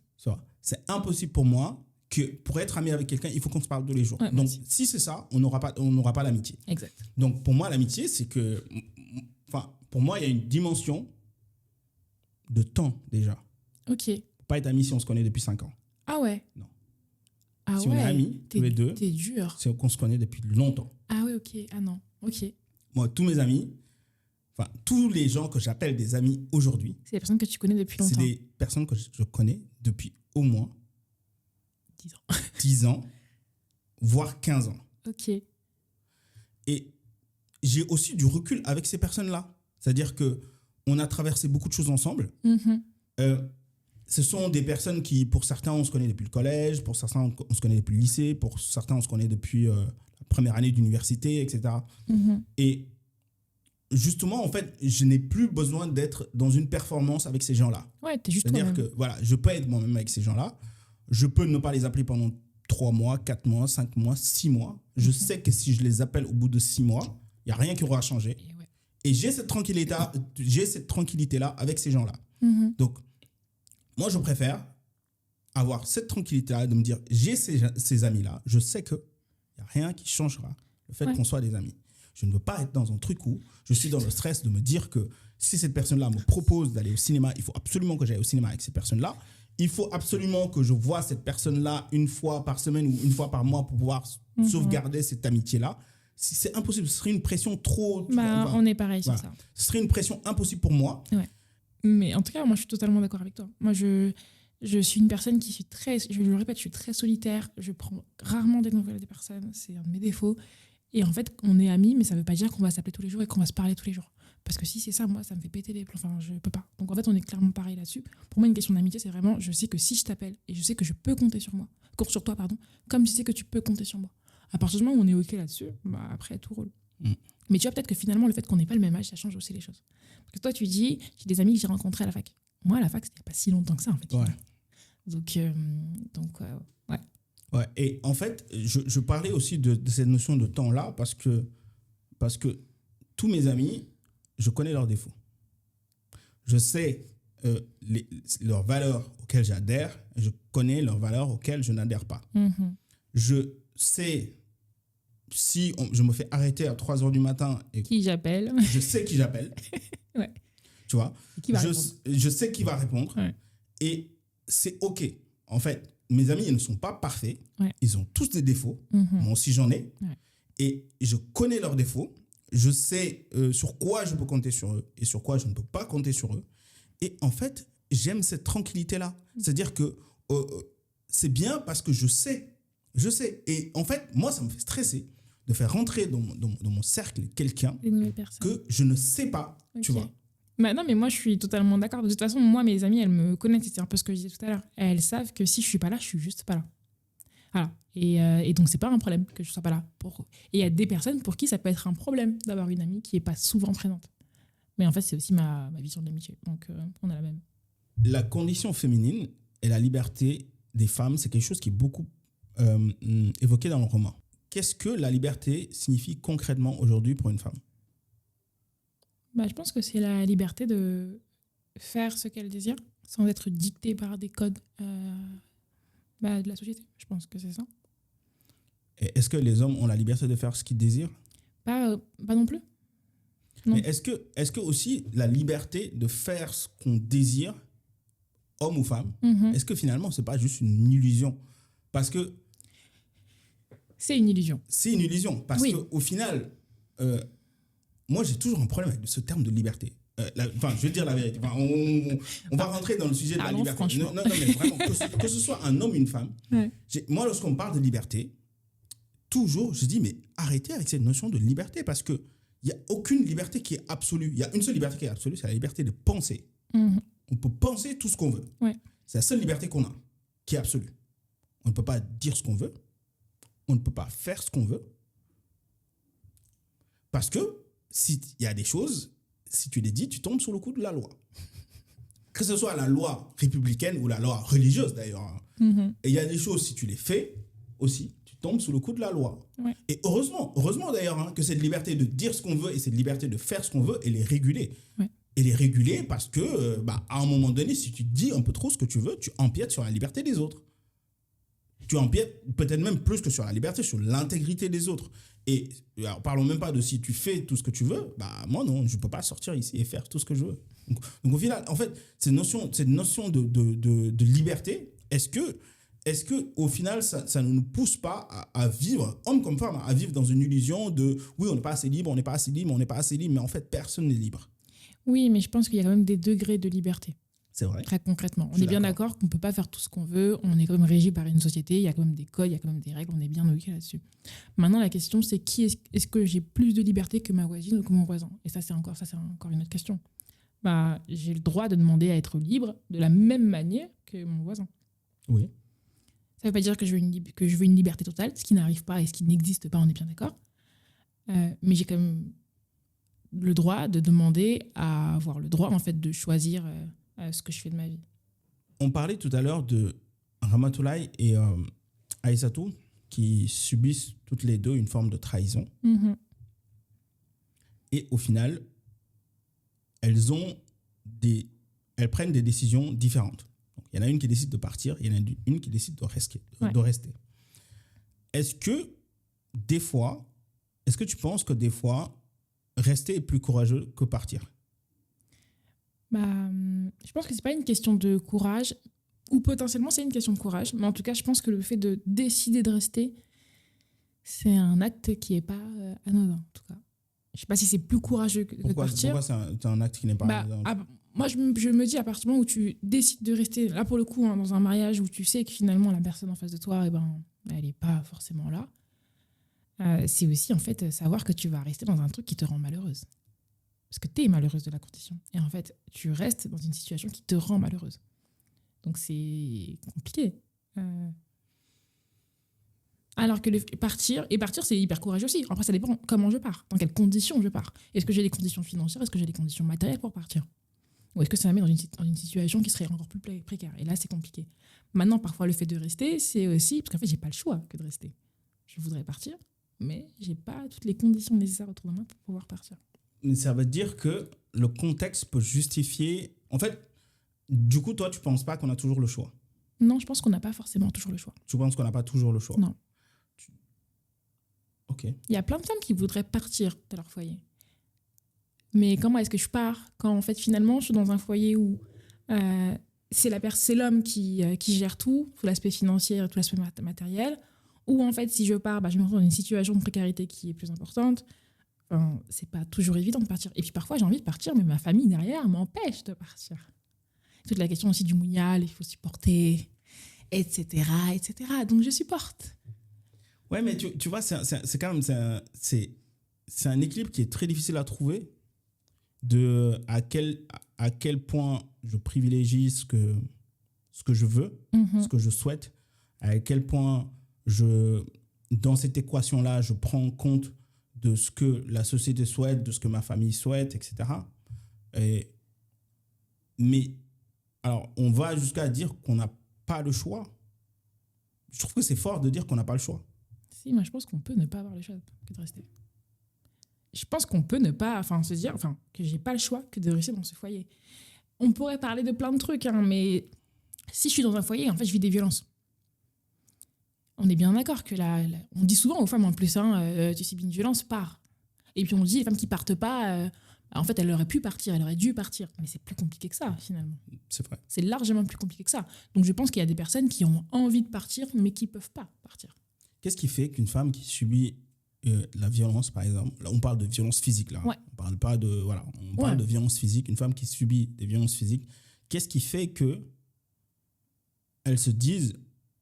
C'est impossible pour moi que pour être ami avec quelqu'un, il faut qu'on se parle tous les jours. Ouais, donc, si c'est ça, on n'aura pas l'amitié. Exact. Donc, pour moi, l'amitié, c'est que... Enfin, pour moi, il y a une dimension de temps, déjà. Ok. Pas être ami si on se connaît depuis 5 ans. Ah ouais? Non. Ah si on est amis, tous les deux, t'es dur. c'est qu'on se connaît depuis longtemps. Ah ouais, ok. Ah non, ok. Moi, tous mes amis, enfin, tous les gens que j'appelle des amis aujourd'hui, c'est des personnes que tu connais depuis longtemps. C'est des personnes que je connais depuis au moins 10 ans. 10 ans, voire 15 ans. Ok. Et j'ai aussi du recul avec ces personnes-là. C'est-à-dire qu'on a traversé beaucoup de choses ensemble. Ce sont des personnes qui, pour certains, on se connaît depuis le collège, pour certains, on se connaît depuis le lycée, pour certains, on se connaît depuis la première année d'université, etc. Et justement, en fait, je n'ai plus besoin d'être dans une performance avec ces gens-là. Ouais, t'es juste C'est-à-dire que, voilà, je peux être moi-même avec ces gens-là. Je peux ne pas les appeler pendant 3 mois, 4 mois, 5 mois, 6 mois. Je sais que si je les appelle au bout de 6 mois, il n'y a rien qui aura changé. Et j'ai cette tranquillité-là avec ces gens-là. Donc, moi, je préfère avoir cette tranquillité-là de me dire, j'ai ces amis-là, je sais qu'il n'y a rien qui changera le fait qu'on soit des amis. Je ne veux pas être dans un truc où je suis dans le stress de me dire que si cette personne-là me propose d'aller au cinéma, il faut absolument que j'aille au cinéma avec cette personne-là. Il faut absolument que je voie cette personne-là une fois par semaine ou une fois par mois pour pouvoir sauvegarder cette amitié-là. C'est impossible. Ce serait une pression trop... on est pareil sur ça. Ce serait une pression impossible pour moi. Ouais. Mais en tout cas, moi, je suis totalement d'accord avec toi. Moi, je suis une personne qui suis très... Je le répète, je suis très solitaire. Je prends rarement des nouvelles des personnes. C'est un de mes défauts. Et en fait, on est amis, mais ça ne veut pas dire qu'on va s'appeler tous les jours et qu'on va se parler tous les jours. Parce que si c'est ça, moi, ça me fait péter les plombs. Enfin, je peux pas. Donc en fait, on est clairement pareil là-dessus. Pour moi, une question d'amitié, c'est vraiment, je sais que si je t'appelle et je sais que je peux compter sur toi, comme je sais que tu peux compter sur moi. À partir du moment où on est OK là-dessus, bah après, tout roule. Mais tu vois, peut-être que finalement, le fait qu'on n'ait pas le même âge, ça change aussi les choses. Parce que toi, tu dis, j'ai des amis que j'ai rencontrés à la fac. Moi, à la fac, c'était pas si longtemps que ça, en fait. Ouais. Donc ouais. Ouais. Et en fait, je parlais aussi de cette notion de temps-là parce que tous mes amis, je connais leurs défauts. Je sais leurs valeurs auxquelles j'adhère. Je connais leurs valeurs auxquelles je n'adhère pas. Je sais si je me fais arrêter à 3 heures du matin. Et qui j'appelle. Je sais qui j'appelle. Ouais. Tu vois, je sais qui va répondre. Ouais. Et c'est OK. En fait, mes amis, ils ne sont pas parfaits. Ouais. Ils ont tous des défauts. Moi aussi, j'en ai. Ouais. Et je connais leurs défauts. Je sais sur quoi je peux compter sur eux et sur quoi je ne peux pas compter sur eux. Et en fait, j'aime cette tranquillité-là. C'est-à-dire que c'est bien parce que je sais. Et en fait, moi, ça me fait stresser de faire rentrer dans mon cercle quelqu'un que je ne sais pas. Okay. Tu vois. Bah non, mais moi, je suis totalement d'accord. De toute façon, moi, mes amis, elles me connaissent. C'est un peu ce que je disais tout à l'heure. Elles savent que si je suis pas là, je suis juste pas là. Voilà. Et donc, c'est pas un problème que je sois pas là. Et il y a des personnes pour qui ça peut être un problème d'avoir une amie qui est pas souvent présente. Mais en fait, c'est aussi ma vision de l'amitié. Donc, on a la même. La condition féminine et la liberté des femmes, c'est quelque chose qui est beaucoup évoqué dans le roman. Qu'est-ce que la liberté signifie concrètement aujourd'hui pour une femme ? Je pense que c'est la liberté de faire ce qu'elle désire sans être dictée par des codes Bah, de la société, je pense que c'est ça. Et est-ce que les hommes ont la liberté de faire ce qu'ils désirent? Pas non plus. Non. Mais est-ce que aussi la liberté de faire ce qu'on désire, homme ou femme, est-ce que finalement, c'est pas juste une illusion? Parce que C'est une illusion. c'est une illusion. Parce Oui. qu'au final, moi, j'ai toujours un problème avec ce terme de liberté. Enfin, je vais dire la vérité. Enfin, on va rentrer dans le sujet de la Allons, liberté. franchement. Non, mais vraiment, que ce soit un homme ou une femme, Ouais. moi, lorsqu'on me parle de liberté, toujours, je dis, mais arrêtez avec cette notion de liberté parce qu'il n'y a aucune liberté qui est absolue. Il y a une seule liberté qui est absolue, c'est la liberté de penser. Mhm. On peut penser tout ce qu'on veut. Ouais. C'est la seule liberté qu'on a, qui est absolue. On ne peut pas dire ce qu'on veut. On ne peut pas faire ce qu'on veut. Parce que s'il y a des choses, si tu les dis, tu tombes sous le coup de la loi. Que ce soit la loi républicaine ou la loi religieuse d'ailleurs. Hein. Mhm. Et il y a des choses, si tu les fais aussi, tu tombes sous le coup de la loi. Ouais. Et heureusement d'ailleurs, hein, que cette liberté de dire ce qu'on veut et cette liberté de faire ce qu'on veut, elle est régulée. Ouais. Elle est régulée parce que, à un moment donné, si tu dis un peu trop ce que tu veux, tu empiètes sur la liberté des autres. Tu empiètes peut-être même plus que sur la liberté, sur l'intégrité des autres. Et alors, parlons même pas de si tu fais tout ce que tu veux, moi non, je ne peux pas sortir ici et faire tout ce que je veux. Donc au final, en fait, cette notion de liberté, est-ce que au final, ça ne nous pousse pas à vivre, homme comme femme, à vivre dans une illusion de oui, on n'est pas assez libre, on n'est pas assez libre, on n'est pas assez libre, mais en fait, personne n'est libre. Oui, mais je pense qu'il y a quand même des degrés de liberté. C'est vrai. Très concrètement. Je On suis est bien d'accord. d'accord qu'on ne peut pas faire tout ce qu'on veut. On est quand même régi par une société. Il y a quand même des codes, il y a quand même des règles. On est bien OK là-dessus. Maintenant, la question, c'est est-ce que j'ai plus de liberté que ma voisine ou que mon voisin? Et ça, c'est encore une autre question. J'ai le droit de demander à être libre de la même manière que mon voisin. Oui. Ça ne veut pas dire que je veux une liberté totale, ce qui n'arrive pas et ce qui n'existe pas, on est bien d'accord. Mais j'ai quand même le droit de demander à avoir le droit en fait de choisir ce que je fais de ma vie. On parlait tout à l'heure de Ramatoulaye et Aïssatou qui subissent toutes les deux une forme de trahison. Mhm. Et au final, elles prennent des décisions différentes. Donc, il y en a une qui décide de partir, il y en a une qui décide de rester. Est-ce que tu penses que des fois, rester est plus courageux que partir? Je pense que c'est pas une question de courage, ou potentiellement c'est une question de courage, mais en tout cas, je pense que le fait de décider de rester, c'est un acte qui est pas anodin, en tout cas. Je sais pas si c'est plus courageux que de partir. Pourquoi c'est un acte qui n'est pas... Moi, je me dis, à partir du moment où tu décides de rester, là pour le coup, hein, dans un mariage où tu sais que finalement la personne en face de toi, elle n'est pas forcément là, c'est aussi en fait savoir que tu vas rester dans un truc qui te rend malheureuse. Parce que tu es malheureuse de la condition. Et en fait, tu restes dans une situation qui te rend malheureuse. Donc c'est compliqué. Alors que partir, c'est hyper courageux aussi. Après, ça dépend comment je pars, dans quelles conditions je pars. Est-ce que j'ai des conditions financières? Est-ce que j'ai des conditions matérielles pour partir? Ou est-ce que ça me met dans une situation qui serait encore plus précaire? Et là, c'est compliqué. Maintenant, parfois, le fait de rester, c'est aussi... Parce qu'en fait, j'ai pas le choix que de rester. Je voudrais partir, mais j'ai pas toutes les conditions nécessaires autour de moi pour pouvoir partir. Mais ça veut dire que le contexte peut justifier... En fait, du coup, toi, tu penses pas qu'on a toujours le choix? Non, je pense qu'on n'a pas forcément toujours le choix. Tu penses qu'on n'a pas toujours le choix? Non. Ok. Il y a plein de femmes qui voudraient partir de leur foyer. Mais comment est-ce que je pars quand, en fait, finalement, je suis dans un foyer où c'est l'homme qui gère tout l'aspect financier, tout l'aspect matériel, ou en fait, si je pars, je me retrouve dans une situation de précarité qui est plus importante. Enfin, c'est pas toujours évident de partir. Et puis parfois, j'ai envie de partir, mais ma famille derrière m'empêche de partir. Toute la question aussi du mouillal, il faut supporter, etc., etc. Donc, je supporte. Ouais, mais tu vois, c'est quand même... C'est un équilibre qui est très difficile à trouver de à quel point je privilégie ce que je veux, ce que je souhaite, à quel point dans cette équation-là, je prends en compte de ce que la société souhaite, de ce que ma famille souhaite, etc. Mais alors, on va jusqu'à dire qu'on n'a pas le choix. Je trouve que c'est fort de dire qu'on n'a pas le choix. Si, moi je pense qu'on peut ne pas avoir le choix que de rester. Je pense qu'on peut ne pas, se dire, que j'ai pas le choix que de rester dans ce foyer. On pourrait parler de plein de trucs, hein, mais si je suis dans un foyer, en fait, je vis des violences. On est bien d'accord que on dit souvent aux femmes en plus, hein, tu subis une violence, pars. Et puis on dit les femmes qui partent pas, en fait, elles auraient pu partir, elles auraient dû partir. Mais c'est plus compliqué que ça, finalement. C'est vrai. C'est largement plus compliqué que ça. Donc je pense qu'il y a des personnes qui ont envie de partir, mais qui peuvent pas partir. Qu'est-ce qui fait qu'une femme qui subit la violence, par exemple, là on parle de violence physique, là. Ouais. On parle pas de, voilà, on parle de violence physique, une femme qui subit des violences physiques, qu'est-ce qui fait que elles se disent,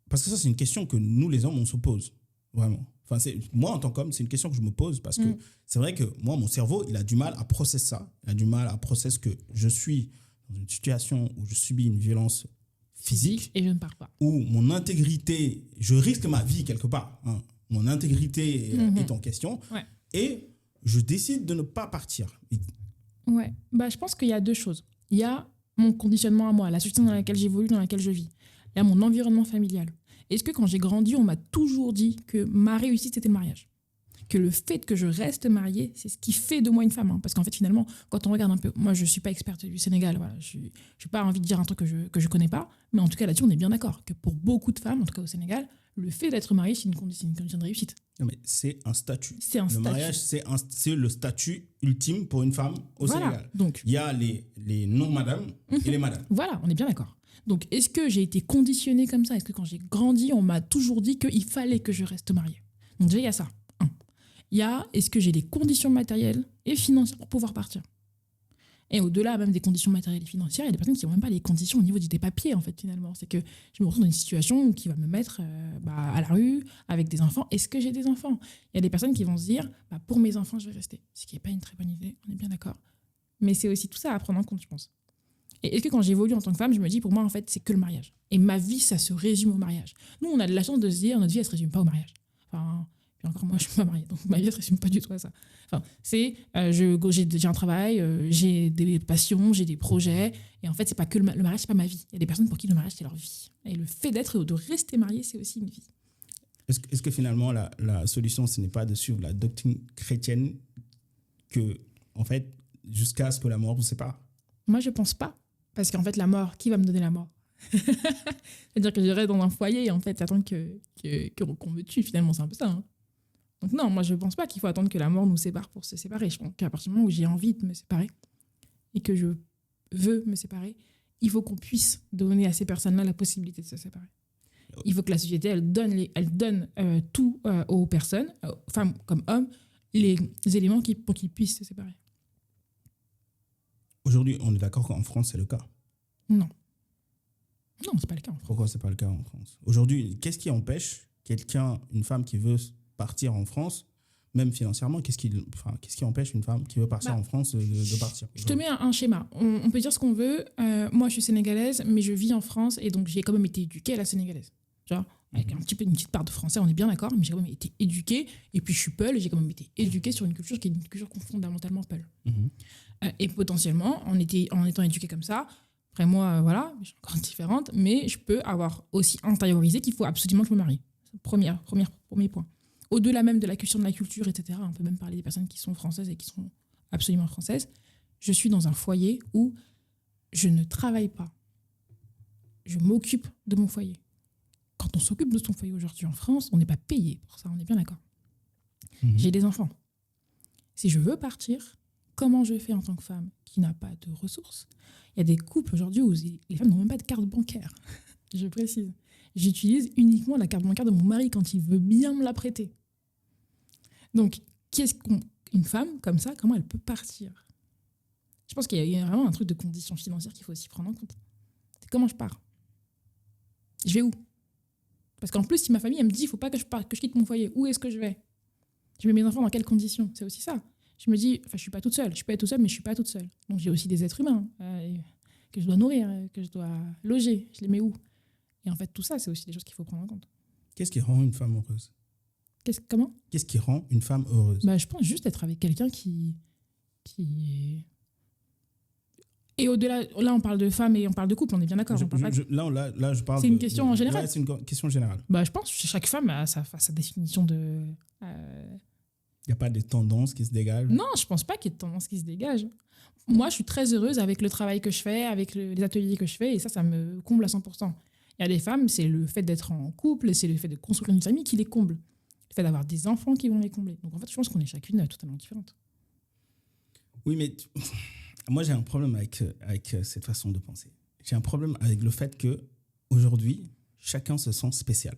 parce que ça c'est une question que nous les hommes on se pose, vraiment. Enfin, moi en tant qu'homme, c'est une question que je me pose parce que c'est vrai que moi, mon cerveau, il a du mal à processer ça, il a du mal à processer que je suis dans une situation où je subis une violence physique et je ne pars pas. Où mon intégrité, je risque ma vie quelque part, hein. Mon intégrité est en question et je décide de ne pas partir. Ouais, bah, je pense qu'il y a deux choses. Il y a mon conditionnement à moi, la société dans laquelle j'évolue, dans laquelle je vis. Il y a mon environnement familial. Est-ce que quand j'ai grandi, on m'a toujours dit que ma réussite, c'était le mariage? Que le fait que je reste mariée, c'est ce qui fait de moi une femme. Hein. Parce qu'en fait, finalement, quand on regarde un peu... Moi, je ne suis pas experte du Sénégal. Voilà. Je n'ai pas envie de dire un truc que je ne connais pas. Mais en tout cas, là-dessus, on est bien d'accord. Que pour beaucoup de femmes, en tout cas au Sénégal, le fait d'être mariée, c'est une condition de réussite. Non, mais c'est un statut. C'est un statut. Mariage, c'est le statut ultime pour une femme au Sénégal. Donc, il y a les non-madames et les madames. Voilà, on est bien d'accord. Donc, est-ce que j'ai été conditionnée comme ça? Est-ce que quand j'ai grandi, on m'a toujours dit qu'il fallait que je reste mariée? Donc déjà, il y a ça. Il y a, est-ce que j'ai les conditions matérielles et financières pour pouvoir partir? Et au-delà même des conditions matérielles et financières, il y a des personnes qui n'ont même pas les conditions au niveau des papiers, en fait, finalement. C'est que je me retrouve dans une situation qui va me mettre à la rue, avec des enfants. Est-ce que j'ai des enfants? Il y a des personnes qui vont se dire, pour mes enfants, je vais rester. Ce qui n'est pas une très bonne idée, on est bien d'accord. Mais c'est aussi tout ça à prendre en compte, je pense. Et est-ce que quand j'évolue en tant que femme, je me dis, pour moi, en fait, c'est que le mariage. Et ma vie, ça se résume au mariage. Nous, on a de la chance de se dire, notre vie, elle ne se résume pas au mariage. Enfin... Et encore, moi, je ne suis pas mariée, donc ma vie ne se résume pas du tout à ça. Enfin, c'est, j'ai un travail, j'ai des passions, j'ai des projets. Et en fait, c'est pas que le mariage, c'est pas ma vie. Il y a des personnes pour qui le mariage, c'est leur vie. Et le fait de rester marié, c'est aussi une vie. Est-ce que finalement, la solution, ce n'est pas de suivre la doctrine chrétienne que, en fait, jusqu'à ce que la mort vous sépare? Moi, je ne pense pas. Parce qu'en fait, la mort, qui va me donner la mort? C'est-à-dire que je reste dans un foyer et en fait, j'attends qu'on me tue. Finalement, c'est un peu ça. Hein. Donc non, moi je ne pense pas qu'il faut attendre que la mort nous sépare pour se séparer. Je pense qu'à partir du moment où j'ai envie de me séparer et que je veux me séparer, il faut qu'on puisse donner à ces personnes-là la possibilité de se séparer. Il faut que la société, elle donne tout aux personnes, femmes comme hommes, les éléments pour qu'ils puissent se séparer. Aujourd'hui, on est d'accord qu'en France, c'est le cas? Non. Non, c'est pas le cas en France. Pourquoi c'est pas le cas en France? Aujourd'hui, qu'est-ce qui empêche une femme qui veut partir en France, même financièrement, qu'est-ce qui empêche une femme qui veut partir en France de partir? Je te mets un schéma. On peut dire ce qu'on veut. Moi, je suis sénégalaise, mais je vis en France et donc j'ai quand même été éduquée à la sénégalaise. Genre, avec une petite part de français, on est bien d'accord, mais j'ai quand même été éduquée. Et puis, je suis Peul, j'ai quand même été éduquée sur une culture qui est une culture fondamentalement Peul. Et potentiellement, en étant éduquée comme ça, après moi, voilà, je suis encore différente, mais je peux avoir aussi intériorisé qu'il faut absolument que je me marie. Premier point. Au-delà même de la question de la culture, etc., on peut même parler des personnes qui sont françaises et qui sont absolument françaises. Je suis dans un foyer où je ne travaille pas. Je m'occupe de mon foyer. Quand on s'occupe de son foyer aujourd'hui en France, on n'est pas payé pour ça, on est bien d'accord. J'ai des enfants. Si je veux partir, comment je fais en tant que femme qui n'a pas de ressources? Il y a des couples aujourd'hui où les femmes n'ont même pas de carte bancaire. Je précise. J'utilise uniquement la carte bancaire de mon mari quand il veut bien me la prêter. Donc, une femme comme ça, comment elle peut partir? Je pense qu'il y a vraiment un truc de conditions financières qu'il faut aussi prendre en compte. C'est comment je pars? Je vais où? Parce qu'en plus, si ma famille elle me dit il ne faut pas que je quitte mon foyer, où est-ce que je vais? Je mets mes enfants dans quelles conditions? C'est aussi ça. Je me dis, je ne suis pas toute seule. Je peux être toute seule, mais je ne suis pas toute seule. Donc, j'ai aussi des êtres humains que je dois nourrir, que je dois loger. Je les mets où? Et en fait, tout ça, c'est aussi des choses qu'il faut prendre en compte. Qu'est-ce qui rend une femme heureuse? Comment? Qu'est-ce qui rend une femme heureuse? Je pense juste être avec quelqu'un qui... Et au-delà, là, on parle de femme et on parle de couple, on est bien d'accord. Là, je parle c'est une question en général. Ouais, c'est une question générale. Je pense que chaque femme a sa définition de... Il n'y a pas de tendance qui se dégage? Non, je ne pense pas qu'il y ait de tendance qui se dégage. Moi, je suis très heureuse avec le travail que je fais, avec les ateliers que je fais, et ça me comble à 100%. Il y a des femmes, c'est le fait d'être en couple, c'est le fait de construire une famille qui les comble. Le fait d'avoir des enfants qui vont les combler. Donc en fait, je pense qu'on est chacune totalement différente. Oui, mais moi, j'ai un problème avec cette façon de penser. J'ai un problème avec le fait qu'aujourd'hui, chacun se sent spécial.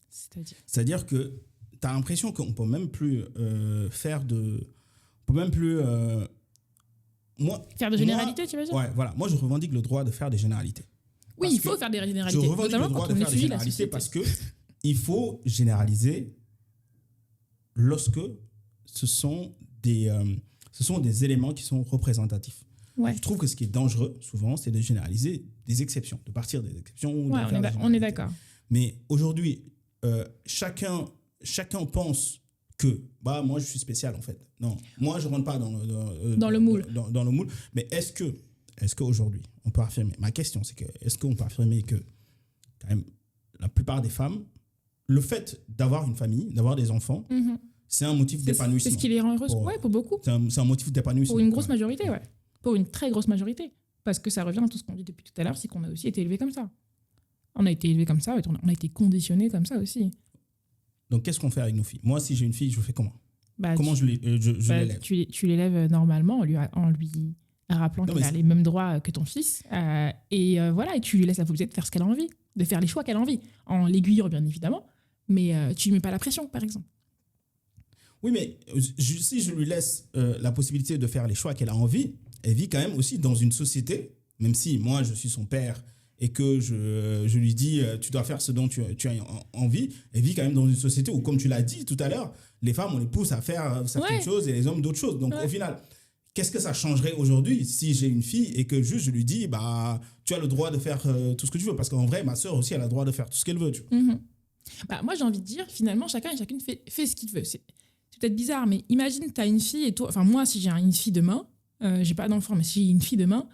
C'est-à-dire que tu as l'impression qu'on ne peut même plus faire de... On peut même plus... faire de généralités, tu veux dire? Ouais, voilà. Moi, je revendique le droit de faire des généralités. Oui, il faut faire des généralités. Je revendique le droit de faire des généralités parce qu'il faut généraliser lorsque ce sont des éléments qui sont représentatifs. Ouais. Je trouve que ce qui est dangereux, souvent, c'est de généraliser des exceptions, de partir des exceptions. Ouais, on est d'accord. Mais aujourd'hui, chacun pense que moi, je suis spécial, en fait. Non, moi, je ne rentre pas dans le moule. Dans le moule. Mais est-ce qu'aujourd'hui, on peut affirmer, ma question, c'est que est-ce qu'on peut affirmer que, quand même, la plupart des femmes, le fait d'avoir une famille, d'avoir des enfants, c'est un motif d'épanouissement. C'est ce qui les rend heureuses, pour beaucoup. C'est un motif d'épanouissement. Pour une grosse majorité, ouais. Pour une très grosse majorité. Parce que ça revient à tout ce qu'on dit depuis tout à l'heure, c'est qu'on a aussi été élevés comme ça. On a été élevés comme ça, on a été conditionnés comme ça aussi. Donc, qu'est-ce qu'on fait avec nos filles? Moi, si j'ai une fille, je fais comment? Comment je l'élève? Tu l'élèves normalement en lui rappelant qu'elle a les mêmes droits que ton fils. Et tu lui laisses la possibilité de faire ce qu'elle a envie, de faire les choix qu'elle a envie. En l'aiguillant, bien évidemment, mais tu ne lui mets pas la pression, par exemple. Oui, mais si je lui laisse la possibilité de faire les choix qu'elle a envie, elle vit quand même aussi dans une société, même si moi, je suis son père et que je lui dis tu dois faire ce dont tu as envie, elle vit quand même dans une société où, comme tu l'as dit tout à l'heure, les femmes, on les pousse à faire certaines choses et les hommes d'autres choses. Donc, au final, qu'est-ce que ça changerait aujourd'hui si j'ai une fille et que juste je lui dis tu as le droit de faire tout ce que tu veux? Parce qu'en vrai, ma sœur aussi, elle a le droit de faire tout ce qu'elle veut. Tu vois. Moi, j'ai envie de dire, finalement, chacun et chacune fait ce qu'il veut. C'est peut-être bizarre, mais imagine, tu as une fille et toi... Enfin, moi, si j'ai une fille demain, j'ai pas d'enfant, mais si j'ai une fille demain,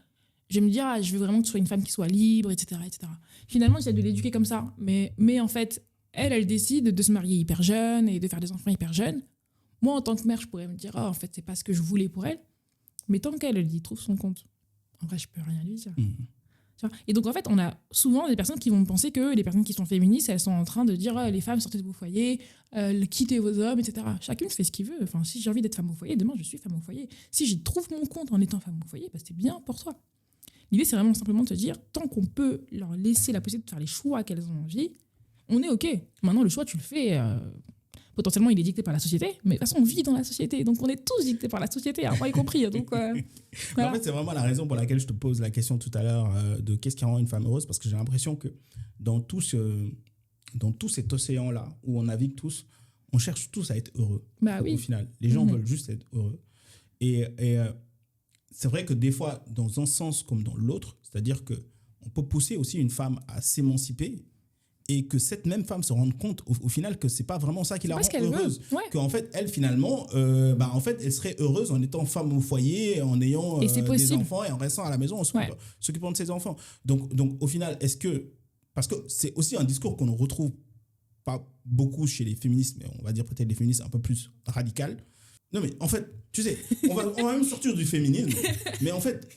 je vais me dire, je veux vraiment que ce soit une femme qui soit libre, etc. etc. Finalement, j'essaie de l'éduquer comme ça. Mais en fait, elle décide de se marier hyper jeune et de faire des enfants hyper jeunes. Moi, en tant que mère, je pourrais me dire, en fait, c'est pas ce que je voulais pour elle. Mais tant qu'elle y trouve son compte, en vrai, je peux rien lui dire. Et donc, en fait, on a souvent des personnes qui vont penser que les personnes qui sont féministes, elles sont en train de dire les femmes, sortez de vos foyers, quittez vos hommes, etc. Chacune fait ce qu'il veut. Enfin, si j'ai envie d'être femme au foyer, demain, je suis femme au foyer. Si j'y trouve mon compte en étant femme au foyer, c'est bien pour toi. L'idée, c'est vraiment simplement de te dire, tant qu'on peut leur laisser la possibilité de faire les choix qu'elles ont envie, on est OK. Maintenant, le choix, tu le fais... potentiellement, il est dicté par la société, mais de toute façon, on vit dans la société, donc on est tous dictés par la société, moi y compris. Donc, voilà. En fait, c'est vraiment la raison pour laquelle je te pose la question tout à l'heure de qu'est-ce qui rend une femme heureuse, parce que j'ai l'impression que dans tout cet océan-là, où on navigue tous, on cherche tous à être heureux. Oui. Au final, les gens veulent juste être heureux. Et c'est vrai que des fois, dans un sens comme dans l'autre, c'est-à-dire qu'on peut pousser aussi une femme à s'émanciper, et que cette même femme se rende compte au final que c'est pas vraiment ça qui la rend heureuse. Qu'en fait, elle, finalement, en fait, elle serait heureuse en étant femme au foyer, en ayant des enfants et en restant à la maison, en s'occupant de ses enfants. Donc, au final, parce que c'est aussi un discours qu'on ne retrouve pas beaucoup chez les féministes, mais on va dire peut-être les féministes un peu plus radicales. Non, mais en fait, tu sais, on va même sortir du féminisme, mais en fait...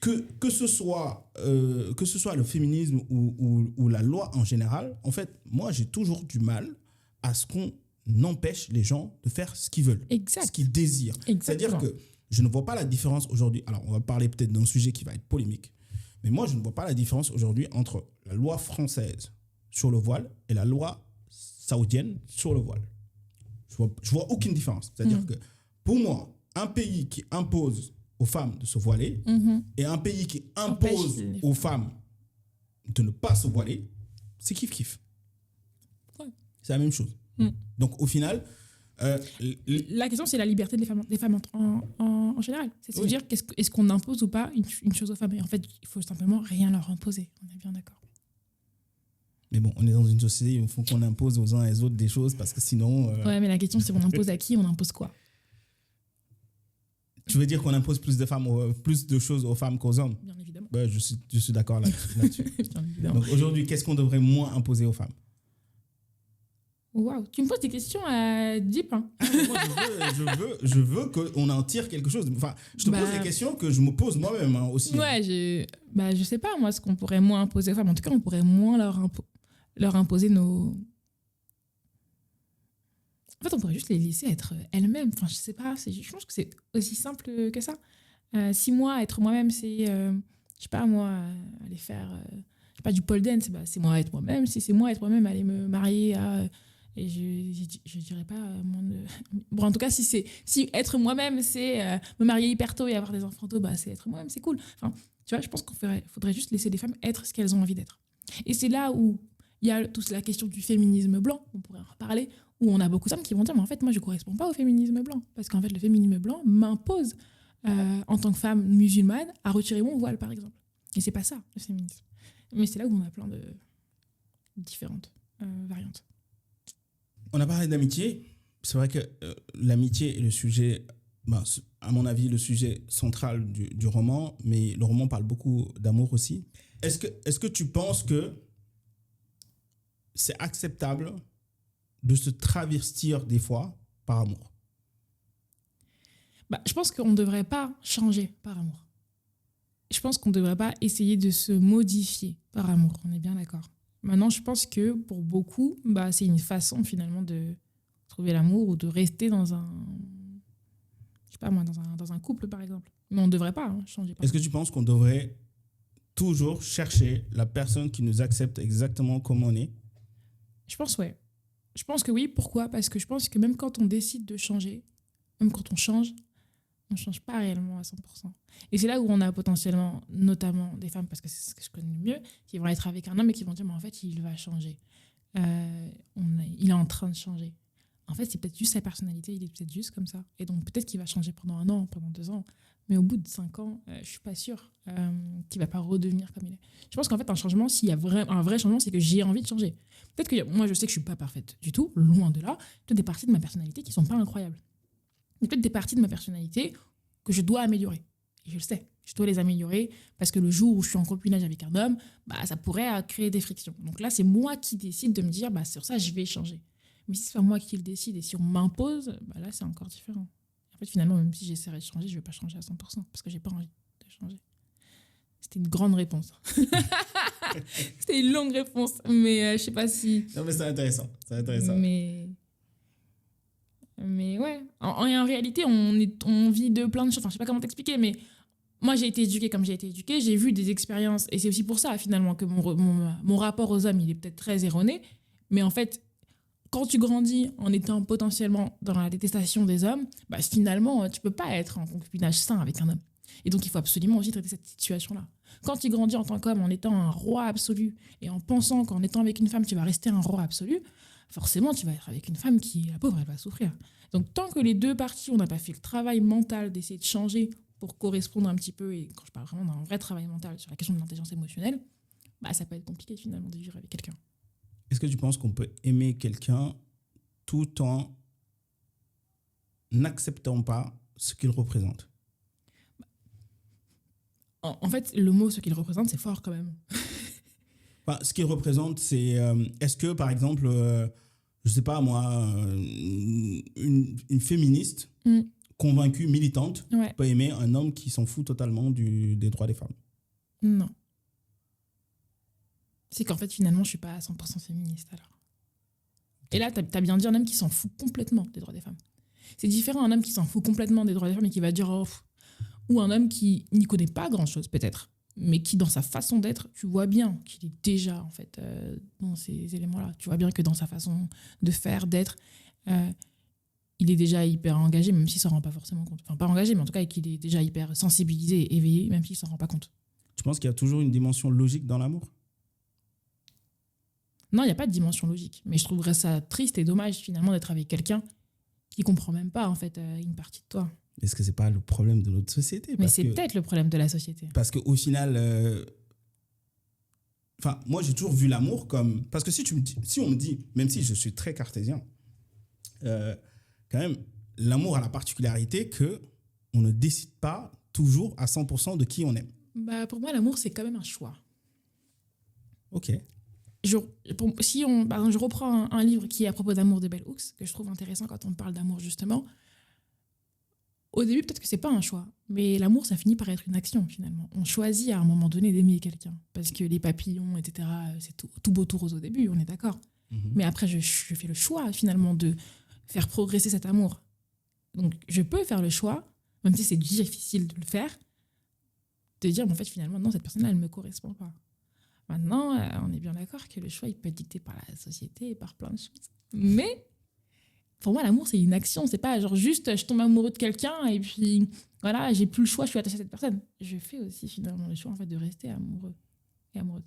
Que ce soit le féminisme ou la loi en général, en fait, moi, j'ai toujours du mal à ce qu'on empêche les gens de faire ce qu'ils veulent, ce qu'ils désirent. C'est-à-dire que je ne vois pas la différence aujourd'hui. Alors, on va parler peut-être d'un sujet qui va être polémique, mais moi, je ne vois pas la différence aujourd'hui entre la loi française sur le voile et la loi saoudienne sur le voile. Je vois aucune différence. C'est-à-dire que, pour moi, un pays qui impose aux femmes de se voiler et un pays qui impose aux femmes de ne pas se voiler, c'est kiff-kiff. Ouais. C'est la même chose. Donc, au final... la question, c'est la liberté des femmes en général. C'est de se dire, est-ce qu'on impose ou pas une chose aux femmes? Et en fait, il faut simplement rien leur imposer. On est bien d'accord. Mais bon, on est dans une société où il faut qu'on impose aux uns et aux autres des choses parce que sinon... Ouais, mais la question, c'est on impose à qui? On impose quoi? Tu veux dire qu'on impose plus de choses aux femmes qu'aux hommes? Bien évidemment. Je suis d'accord là-dessus. Donc aujourd'hui, qu'est-ce qu'on devrait moins imposer aux femmes? Waouh, tu me poses des questions deep, hein. Moi, je veux qu'on en tire quelque chose. Enfin, je te pose des questions que je me pose moi-même aussi. Ouais, je sais pas, moi, ce qu'on pourrait moins imposer aux femmes. En tout cas, on pourrait moins leur imposer nos... En fait, on pourrait juste les laisser être elles-mêmes. Enfin, je sais pas, je pense que c'est aussi simple que ça. Si moi, être moi-même, c'est, je sais pas, moi, aller faire, je sais pas, du pole dance, bah, c'est moi être moi-même. Si c'est moi être moi-même, aller me marier à... Et je dirais pas moins de... Bon, en tout cas, si être moi-même, c'est me marier hyper tôt et avoir des enfants tôt, bah, c'est être moi-même, c'est cool. Enfin, tu vois, je pense faudrait juste laisser les femmes être ce qu'elles ont envie d'être. Et c'est là où il y a toute la question du féminisme blanc, on pourrait en reparler, où on a beaucoup d'hommes qui vont dire, mais en fait, moi, je ne corresponds pas au féminisme blanc. Parce qu'en fait, le féminisme blanc m'impose, en tant que femme musulmane, à retirer mon voile, par exemple. Et c'est pas ça, le féminisme. Mais c'est là où on a plein de différentes variantes. On a parlé d'amitié. C'est vrai que l'amitié est le sujet, à mon avis, le sujet central du roman, mais le roman parle beaucoup d'amour aussi. Est-ce que tu penses que c'est acceptable de se travestir des fois par amour? Je pense qu'on ne devrait pas changer par amour. Je pense qu'on ne devrait pas essayer de se modifier par amour, on est bien d'accord. Maintenant, je pense que pour beaucoup, c'est une façon finalement de trouver l'amour ou de rester dans un... Je sais pas moi, dans un couple par exemple. Mais on ne devrait pas changer par Est-ce que tu penses qu'on devrait toujours chercher la personne qui nous accepte exactement comme on est? Je pense, ouais. Je pense que oui. Pourquoi? Parce que je pense que même quand on décide de changer, même quand on ne change pas réellement à 100%. Et c'est là où on a potentiellement, notamment des femmes, parce que c'est ce que je connais le mieux, qui vont être avec un homme et qui vont dire, mais en fait, il va changer. Il est en train de changer. En fait, c'est peut-être juste sa personnalité, il est peut-être juste comme ça. Et donc, peut-être qu'il va changer pendant 1 an, pendant 2 ans. Mais au bout de 5 ans, je ne suis pas sûre qu'il ne va pas redevenir comme il est. Je pense qu'en fait, un changement, s'il y a un vrai changement, c'est que j'ai envie de changer. Peut-être que moi, je sais que je ne suis pas parfaite du tout, loin de là. Peut-être des parties de ma personnalité qui ne sont pas incroyables. Il y a peut-être des parties de ma personnalité que je dois améliorer. Et je le sais, je dois les améliorer parce que le jour où je suis en copinage avec un homme, ça pourrait créer des frictions. Donc là, c'est moi qui décide de me dire, sur ça, je vais changer. Mais si c'est pas moi qui le décide et si on m'impose, là, c'est encore différent. En fait, finalement, même si j'essaierais de changer, je ne vais pas changer à 100% parce que je n'ai pas envie de changer. C'était une grande réponse. C'était une longue réponse, mais je ne sais pas si... Non, mais c'est intéressant. Mais ouais, en réalité, on vit de plein de choses. Enfin, je sais pas comment t'expliquer, mais moi, j'ai été éduquée comme j'ai été éduquée. J'ai vu des expériences. Et c'est aussi pour ça, finalement, que mon rapport aux hommes, il est peut-être très erroné. Mais en fait, quand tu grandis en étant potentiellement dans la détestation des hommes, finalement, tu peux pas être en concubinage sain avec un homme. Et donc, il faut absolument aussi traiter cette situation-là. Quand tu grandis en tant qu'homme en étant un roi absolu et en pensant qu'en étant avec une femme, tu vas rester un roi absolu, forcément, tu vas être avec une femme qui, la pauvre, elle va souffrir. Donc, tant que les deux parties, on n'a pas fait le travail mental d'essayer de changer pour correspondre un petit peu, et quand je parle vraiment d'un vrai travail mental sur la question de l'intelligence émotionnelle, ça peut être compliqué finalement de vivre avec quelqu'un. Est-ce que tu penses qu'on peut aimer quelqu'un tout en n'acceptant pas ce qu'il représente? En fait, le mot « ce qu'il représente », c'est fort quand même. Ce qu'il représente, c'est... est-ce que, par exemple, je sais pas moi, une féministe convaincue, militante, peut aimer un homme qui s'en fout totalement des droits des femmes? Non. C'est qu'en fait, finalement, je suis pas à 100% féministe, alors. Et là, t'as bien dit un homme qui s'en fout complètement des droits des femmes. C'est différent un homme qui s'en fout complètement des droits des femmes et qui va dire ou un homme qui n'y connaît pas grand-chose, peut-être, mais qui, dans sa façon d'être, tu vois bien qu'il est déjà, en fait, dans ces éléments-là. Tu vois bien que dans sa façon de faire, d'être, il est déjà hyper engagé, même s'il ne s'en rend pas forcément compte. Enfin, pas engagé, mais en tout cas, qu'il est déjà hyper sensibilisé et éveillé, même s'il ne s'en rend pas compte. Tu penses qu'il y a toujours une dimension logique dans l'amour? Non, il n'y a pas de dimension logique. Mais je trouverais ça triste et dommage, finalement, d'être avec quelqu'un qui ne comprend même pas, en fait, une partie de toi. Est-ce que ce n'est pas le problème de notre société? Mais c'est peut-être le problème de la société. Parce qu'au final... moi, j'ai toujours vu l'amour comme... Parce que si on me dit, même si je suis très cartésien, quand même, l'amour a la particularité qu'on ne décide pas toujours à 100% de qui on aime. Pour moi, l'amour, c'est quand même un choix. Ok. par exemple, je reprends un livre qui est à propos d'amour de Bell Hooks, que je trouve intéressant quand on parle d'amour, justement. Au début, peut-être que c'est pas un choix, mais l'amour, ça finit par être une action, finalement. On choisit à un moment donné d'aimer quelqu'un, parce que les papillons, etc., c'est tout beau, tout rose au début, on est d'accord. Mais après, je fais le choix, finalement, de faire progresser cet amour. Donc, je peux faire le choix, même si c'est difficile de le faire, de dire, en fait, finalement, non, cette personne-là, elle ne me correspond pas. Maintenant, on est bien d'accord que le choix, il peut être dicté par la société et par plein de choses. Mais pour moi, l'amour, c'est une action. C'est pas genre juste je tombe amoureux de quelqu'un et puis voilà, j'ai plus le choix, je suis attachée à cette personne. Je fais aussi finalement le choix en fait, de rester amoureux et amoureuse.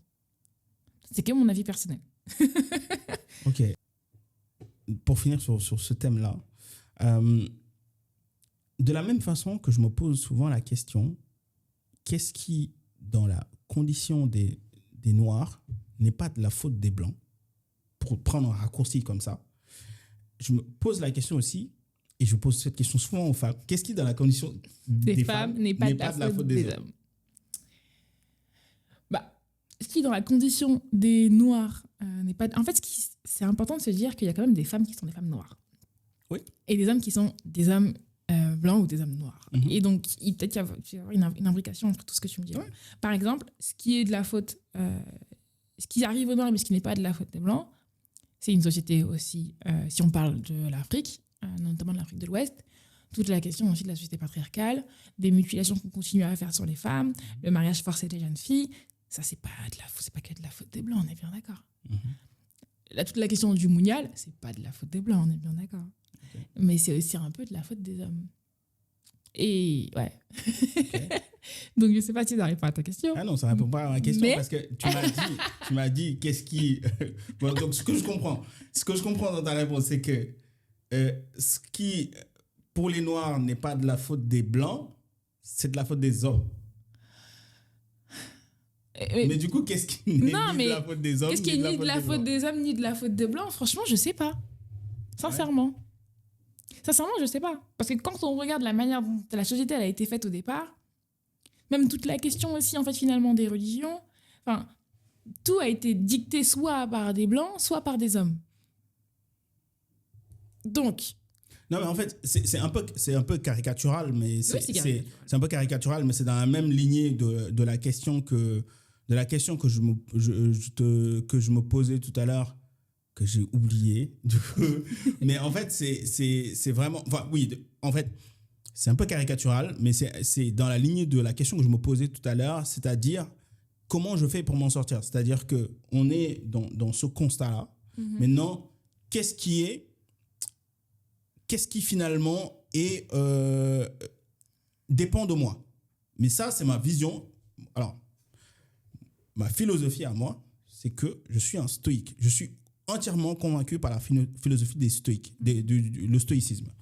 C'est que mon avis personnel. Ok. Pour finir sur ce thème-là, de la même façon que je me pose souvent la question, qu'est-ce qui, dans la condition des Noirs, n'est pas de la faute des Blancs, pour prendre un raccourci comme ça, je me pose la question aussi, et je pose cette question souvent aux femmes, qu'est-ce qui, dans la condition des femmes, n'est pas de la faute des hommes? Bah, ce qui, dans la condition des Noirs, n'est pas... En fait, c'est important de se dire qu'il y a quand même des femmes qui sont des femmes noires. Oui. Et des hommes qui sont des hommes blancs ou des hommes noirs. Et donc, peut-être qu'il y a une imbrication entre tout ce que tu me dis. Ouais. Par exemple, ce qui est de la faute... ce qui arrive aux Noirs, mais ce qui n'est pas de la faute des Blancs, c'est une société aussi, si on parle de l'Afrique, notamment de l'Afrique de l'Ouest, toute la question aussi de la société patriarcale, des mutilations qu'on continue à faire sur les femmes, le mariage forcé des jeunes filles, ça, c'est pas que de la faute des Blancs, on est bien d'accord. Toute la question du monial, c'est pas de la faute des Blancs, on est bien d'accord. Okay. Mais c'est aussi un peu de la faute des hommes. Et ouais. Okay. Donc, je sais pas si ça répond à ta question. Ah non, ça répond pas à ma question parce que tu m'as dit qu'est-ce qui... Bon, donc, ce que je comprends dans ta réponse, c'est que ce qui, pour les Noirs, n'est pas de la faute des Blancs, c'est de la faute des hommes. Mais du coup, qu'est-ce qui n'est ni de la faute des hommes, qu'est-ce qui est ni de la faute des hommes, ni de la faute des Blancs? Franchement, je sais pas. Sincèrement. Ouais. Sincèrement, je sais pas. Parce que quand on regarde la manière dont la société elle a été faite au départ, même toute la question aussi, en fait, finalement, des religions, enfin, tout a été dicté soit par des Blancs, soit par des hommes. Donc... Non, mais en fait, c'est un peu caricatural, mais c'est un peu caricatural, mais c'est dans la même lignée de la question que je me posais tout à l'heure, que j'ai oublié. Mais en fait, c'est vraiment... Enfin, oui, en fait, c'est un peu caricatural, mais c'est dans la lignée de la question que je me posais tout à l'heure, c'est-à-dire comment je fais pour m'en sortir. C'est-à-dire qu'on est dans ce constat-là. Maintenant, qu'est-ce qui finalement dépend de moi. Mais ça, c'est ma vision. Alors, ma philosophie à moi, c'est que je suis un stoïque. Je suis entièrement convaincu par la philosophie des stoïques, le stoïcisme.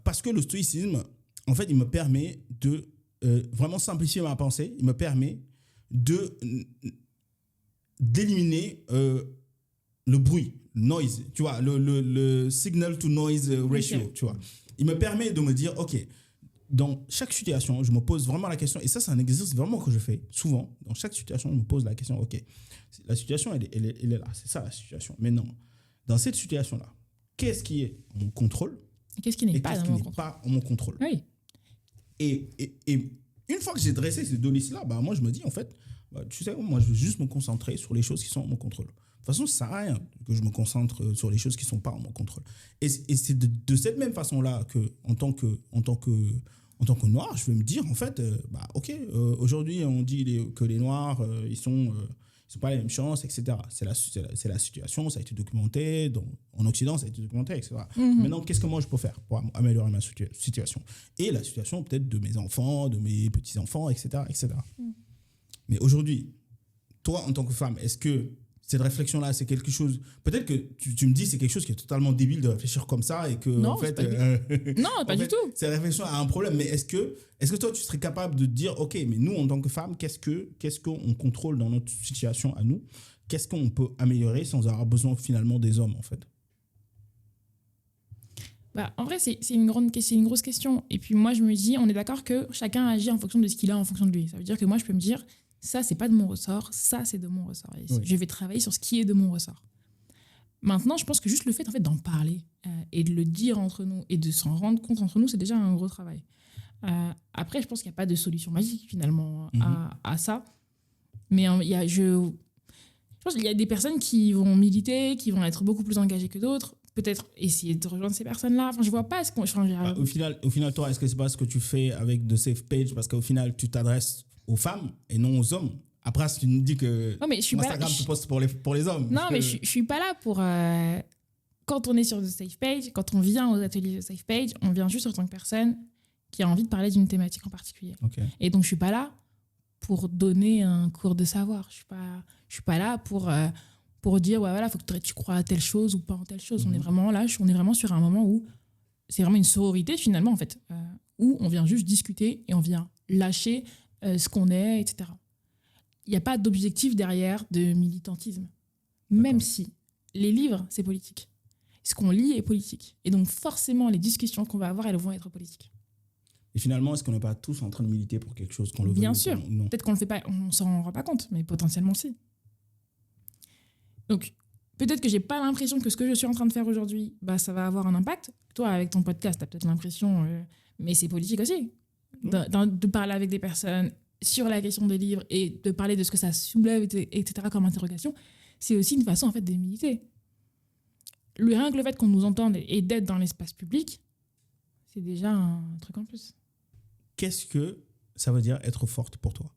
Parce que le stoïcisme, en fait, il me permet de vraiment simplifier ma pensée. Il me permet d'éliminer le bruit, noise, tu vois, le signal to noise ratio, okay. Tu vois. Il me permet de me dire, OK, dans chaque situation, je me pose vraiment la question, et ça, c'est un exercice vraiment que je fais souvent. Dans chaque situation, je me pose la question, OK, la situation, elle est là, c'est ça la situation. Mais non, dans cette situation-là, qu'est-ce qui est en mon contrôle? Qu'est-ce qui n'est pas en mon contrôle? Oui. Et une fois que j'ai dressé ces deux listes-là, bah, moi, je me dis, en fait, bah, tu sais, moi, je veux juste me concentrer sur les choses qui sont en mon contrôle. De toute façon, ça ne sert à rien que je me concentre sur les choses qui ne sont pas en mon contrôle. Et c'est de cette même façon-là qu'en tant que noir, je vais me dire, en fait, bah, OK, aujourd'hui, on dit que les noirs, ils sont pas les mêmes chances, etc. C'est la situation, ça a été documenté. En Occident, ça a été documenté, etc. Maintenant, qu'est-ce que moi, je peux faire pour améliorer ma situation? Et la situation, peut-être, de mes enfants, de mes petits-enfants, etc. etc. Mais aujourd'hui, toi, en tant que femme, est-ce que cette réflexion-là, c'est quelque chose... Peut-être que tu me dis c'est quelque chose qui est totalement débile de réfléchir comme ça et que, non, en fait... non, pas du tout. Cette réflexion a un problème. Mais est-ce que toi, tu serais capable de dire, OK, mais nous, en tant que femmes, qu'est-ce qu'on contrôle dans notre situation à nous? Qu'est-ce qu'on peut améliorer sans avoir besoin, finalement, des hommes, en fait? Bah, en vrai, c'est une grosse question. Et puis moi, je me dis, on est d'accord que chacun agit en fonction de ce qu'il a, en fonction de lui. Ça veut dire que moi, je peux me dire... ça, c'est pas de mon ressort, ça, c'est de mon ressort. Et Oui. je vais travailler sur ce qui est de mon ressort. Maintenant, je pense que juste le fait, en fait, d'en parler et de le dire entre nous et de s'en rendre compte entre nous, c'est déjà un gros travail. Après, je pense qu'il n'y a pas de solution magique, finalement, à ça. Mais je pense qu'il y a des personnes qui vont militer, qui vont être beaucoup plus engagées que d'autres. Peut-être essayer de rejoindre ces personnes-là. Enfin, je vois pas ce qu'on... Au final, toi, est-ce que c'est pas ce que tu fais avec The Safe Page? Parce qu'au final, tu t'adresses aux femmes et non aux hommes. Après, si tu nous dis que Non, mais je suis pas Instagram là, te poste pour les hommes. Non, mais je suis pas là pour... Quand on est sur The Safe Page, quand on vient aux ateliers The Safe Page, on vient juste en tant que personne qui a envie de parler d'une thématique en particulier. Ok. Et donc, je suis pas là pour donner un cours de savoir. Je suis pas là pour dire, ouais, voilà, faut que tu crois à telle chose ou pas en telle chose. On est vraiment là, on est vraiment sur un moment où c'est vraiment une sororité, finalement, en fait, où on vient juste discuter et on vient lâcher ce qu'on est, etc. Il n'y a pas d'objectif derrière de militantisme. Même si les livres, c'est politique. Ce qu'on lit est politique. Et donc, forcément, les discussions qu'on va avoir, elles vont être politiques. Et finalement, est-ce qu'on n'est pas tous en train de militer pour quelque chose qu'on le Bien veuille sûr. ou non? Peut-être qu'on le fait pas, on s'en rend pas compte, mais potentiellement si. Donc, peut-être que j'ai pas l'impression que ce que je suis en train de faire aujourd'hui, bah, ça va avoir un impact. Toi, avec ton podcast, tu as peut-être l'impression, mais c'est politique aussi. De parler avec des personnes sur la question des livres et de parler de ce que ça soulève, etc., comme interrogation, c'est aussi une façon, en fait, de militer. Rien que le fait qu'on nous entende et d'être dans l'espace public, c'est déjà un truc en plus. Qu'est-ce que ça veut dire être forte pour toi?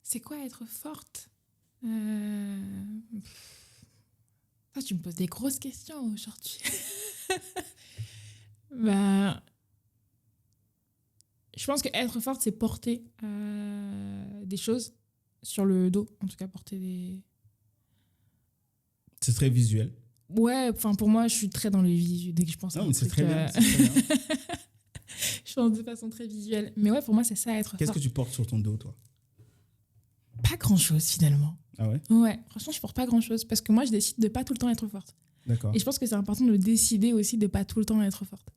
C'est quoi être forte? Tu me poses des grosses questions aujourd'hui. Je pense que être forte, c'est porter des choses sur le dos. En tout cas, porter des... C'est très visuel. Ouais, enfin pour moi, je suis très dans le visuel. Dès que je pense à Non, un mais c'est truc, très bien. C'est très bien. je pense de façon très visuelle. Mais ouais, pour moi, c'est ça, être Qu'est-ce forte. que tu portes sur ton dos, toi? Pas grand-chose, finalement. Ah ouais? Ouais, franchement, je porte pas grand-chose. Parce que moi, je décide de pas tout le temps être forte. D'accord. Et je pense que c'est important de décider aussi de pas tout le temps être forte.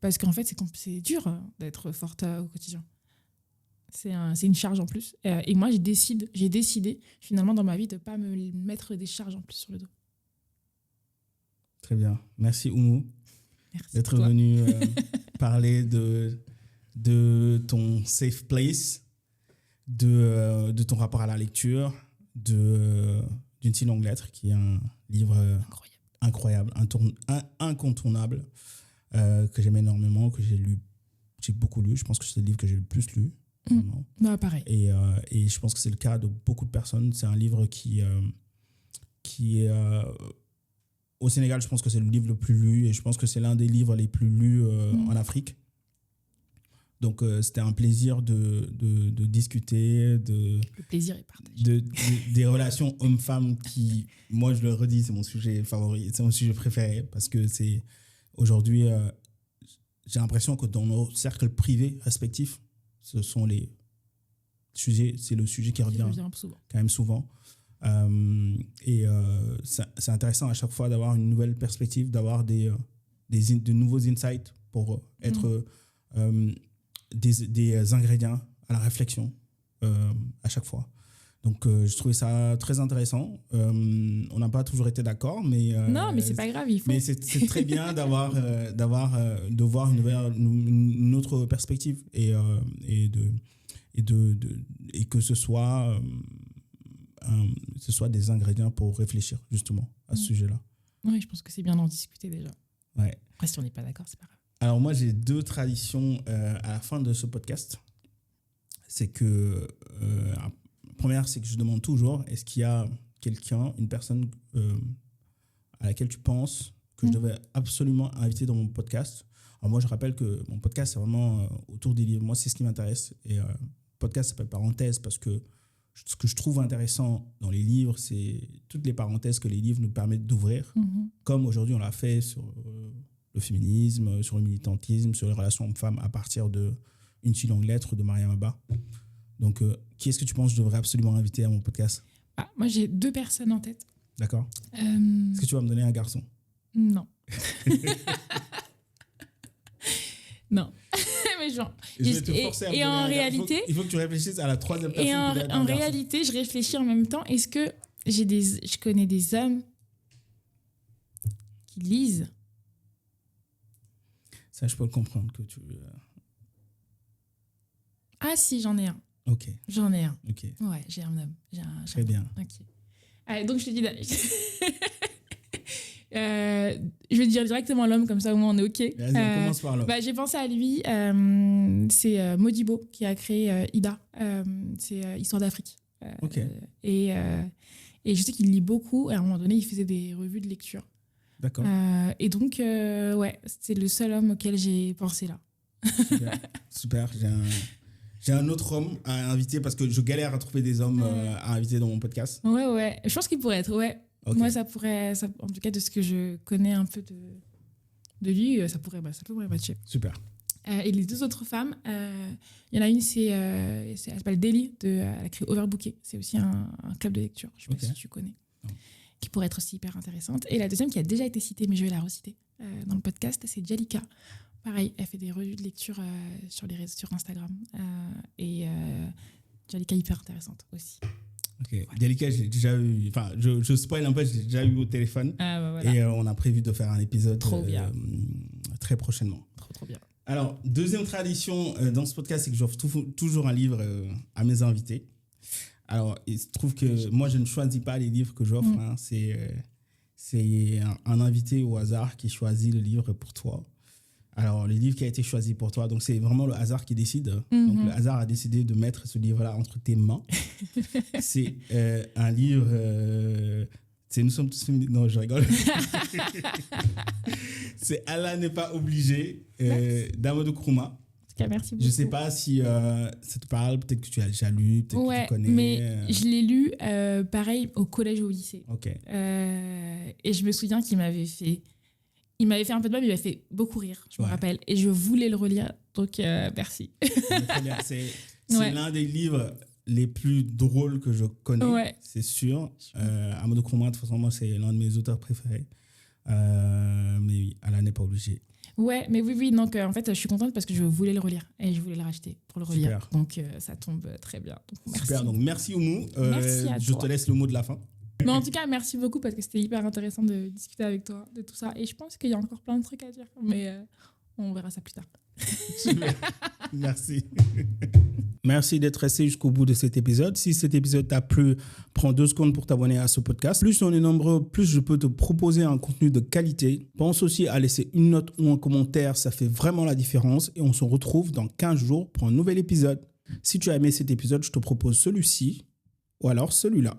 Parce qu'en fait, c'est dur d'être forte au quotidien. C'est une charge en plus. Et moi, j'ai décidé, finalement, dans ma vie, de pas me mettre des charges en plus sur le dos. Très bien. Merci, Oumou, Merci d'être toi. venu parler de ton safe place, de ton rapport à la lecture, d'une si longue lettre, qui est un livre incroyable, incontournable, que j'aime énormément, que j'ai beaucoup lu. Je pense que c'est le livre que j'ai le plus lu. Vraiment. Bah, pareil. Et je pense que c'est le cas de beaucoup de personnes. C'est un livre qui est... au Sénégal, je pense que c'est le livre le plus lu et je pense que c'est l'un des livres les plus lus en Afrique. Donc, c'était un plaisir de discuter, Le plaisir est partagé. des relations hommes-femmes qui, moi, je le redis, c'est mon sujet favori, c'est mon sujet préféré parce que c'est aujourd'hui, j'ai l'impression que dans nos cercles privés respectifs, ce sont les sujets, c'est le sujet qui revient souvent. quand même souvent. C'est intéressant à chaque fois d'avoir une nouvelle perspective, d'avoir de nouveaux insights pour être des ingrédients à la réflexion à chaque fois. Donc, je trouvais ça très intéressant. On n'a pas toujours été d'accord, mais... non, mais c'est pas grave, il faut. Mais c'est très bien de voir une autre perspective et que ce soit des ingrédients pour réfléchir justement à ce sujet-là. Oui, je pense que c'est bien d'en discuter déjà. Ouais. Après, si on n'est pas d'accord, c'est pas grave. Alors moi, j'ai 2 traditions à la fin de ce podcast. C'est que, la première, c'est que je demande toujours, est-ce qu'il y a quelqu'un, une personne à laquelle tu penses que je devais absolument inviter dans mon podcast? Alors moi, je rappelle que mon podcast, c'est vraiment autour des livres. Moi, c'est ce qui m'intéresse. Et le podcast s'appelle Parenthèse parce que ce que je trouve intéressant dans les livres, c'est toutes les parenthèses que les livres nous permettent d'ouvrir, comme aujourd'hui on l'a fait sur le féminisme, sur le militantisme, sur les relations hommes-femmes à partir d'une si longue lettre de Mariam Abba. Donc, qui est-ce que tu penses que je devrais absolument inviter à mon podcast? Moi, j'ai 2 personnes en tête. D'accord. Est-ce que tu vas me donner un garçon? Non. Non. mais genre. Je vais te forcer à me et donner en un gars. réalité. Il faut que tu réfléchisses à la troisième personne. Et en réalité, je réfléchis en même temps. Est-ce que je connais des hommes qui lisent? Ça, je peux le comprendre que tu. Ah, si, j'en ai un. Ok. J'en ai un. Ok. Ouais, j'ai un homme. Très bien. Ok. Allez, donc, je te dis. Je vais dire directement l'homme, comme ça au moins on est OK. Vas-y, on commence par l'homme. J'ai pensé à lui. C'est Modibo qui a créé Ida. C'est Histoire d'Afrique. Ok. Et je sais qu'il lit beaucoup. Et à un moment donné, il faisait des revues de lecture. D'accord. Et donc, ouais, c'est le seul homme auquel j'ai pensé là. Super. J'ai un autre homme à inviter parce que je galère à trouver des hommes à inviter dans mon podcast. Ouais. Je pense qu'il pourrait être, ouais. Okay. Moi, ça pourrait, en tout cas, de ce que je connais un peu de lui, ça pourrait matcher. Super. Et les deux autres femmes, il y en a une, elle s'appelle Deli, elle a créé Overbooké. C'est aussi un club de lecture, je ne sais pas si tu connais, qui pourrait être aussi hyper intéressante. Et la deuxième qui a déjà été citée, mais je vais la reciter dans le podcast, c'est Jalika. Pareil, elle fait des revues de lecture sur les réseaux, sur Instagram. Et Jalika hyper intéressante aussi. Ok, Jalika, j'ai déjà eu, enfin, je spoil un peu, j'ai déjà eu au téléphone. Voilà. Et on a prévu de faire un épisode très prochainement. Trop bien. Alors, deuxième tradition dans ce podcast, c'est que j'offre toujours un livre à mes invités. Alors, il se trouve que moi, je ne choisis pas les livres que j'offre. Hein, c'est un invité au hasard qui choisit le livre pour toi. Alors, le livre qui a été choisi pour toi, donc c'est vraiment le hasard qui décide. Donc, le hasard a décidé de mettre ce livre-là entre tes mains. C'est un livre... c'est Nous sommes tous féministes. Non, je rigole. C'est Allah n'est pas obligé d'Amadou Nkrumah. En tout cas, merci beaucoup. Je ne sais pas si ça te parle, peut-être que tu as déjà lu, peut-être que tu connais. Mais je l'ai lu, pareil, au collège ou au lycée. Ok. Et je me souviens qu'il m'avait fait... Il m'avait fait un peu de mal, mais il m'avait fait beaucoup rire, je me rappelle. Et je voulais le relire, donc merci. C'est l'un des livres les plus drôles que je connais, c'est sûr. Amadou Nkrumah, de toute façon, moi, c'est l'un de mes auteurs préférés. Mais oui, Allah n'est pas obligé. Ouais, mais oui. Donc, en fait, je suis contente parce que je voulais le relire et je voulais le racheter pour le relire. Super. Donc, ça tombe très bien. Donc, merci. Super, donc merci Oumou. Merci à toi. Je te laisse le mot de la fin. Mais en tout cas, merci beaucoup parce que c'était hyper intéressant de discuter avec toi de tout ça. Et je pense qu'il y a encore plein de trucs à dire, mais on verra ça plus tard. Merci. Merci d'être resté jusqu'au bout de cet épisode. Si cet épisode t'a plu, prends 2 secondes pour t'abonner à ce podcast. Plus on est nombreux, plus je peux te proposer un contenu de qualité. Pense aussi à laisser une note ou un commentaire, ça fait vraiment la différence. Et on se retrouve dans 15 jours pour un nouvel épisode. Si tu as aimé cet épisode, je te propose celui-ci ou alors celui-là.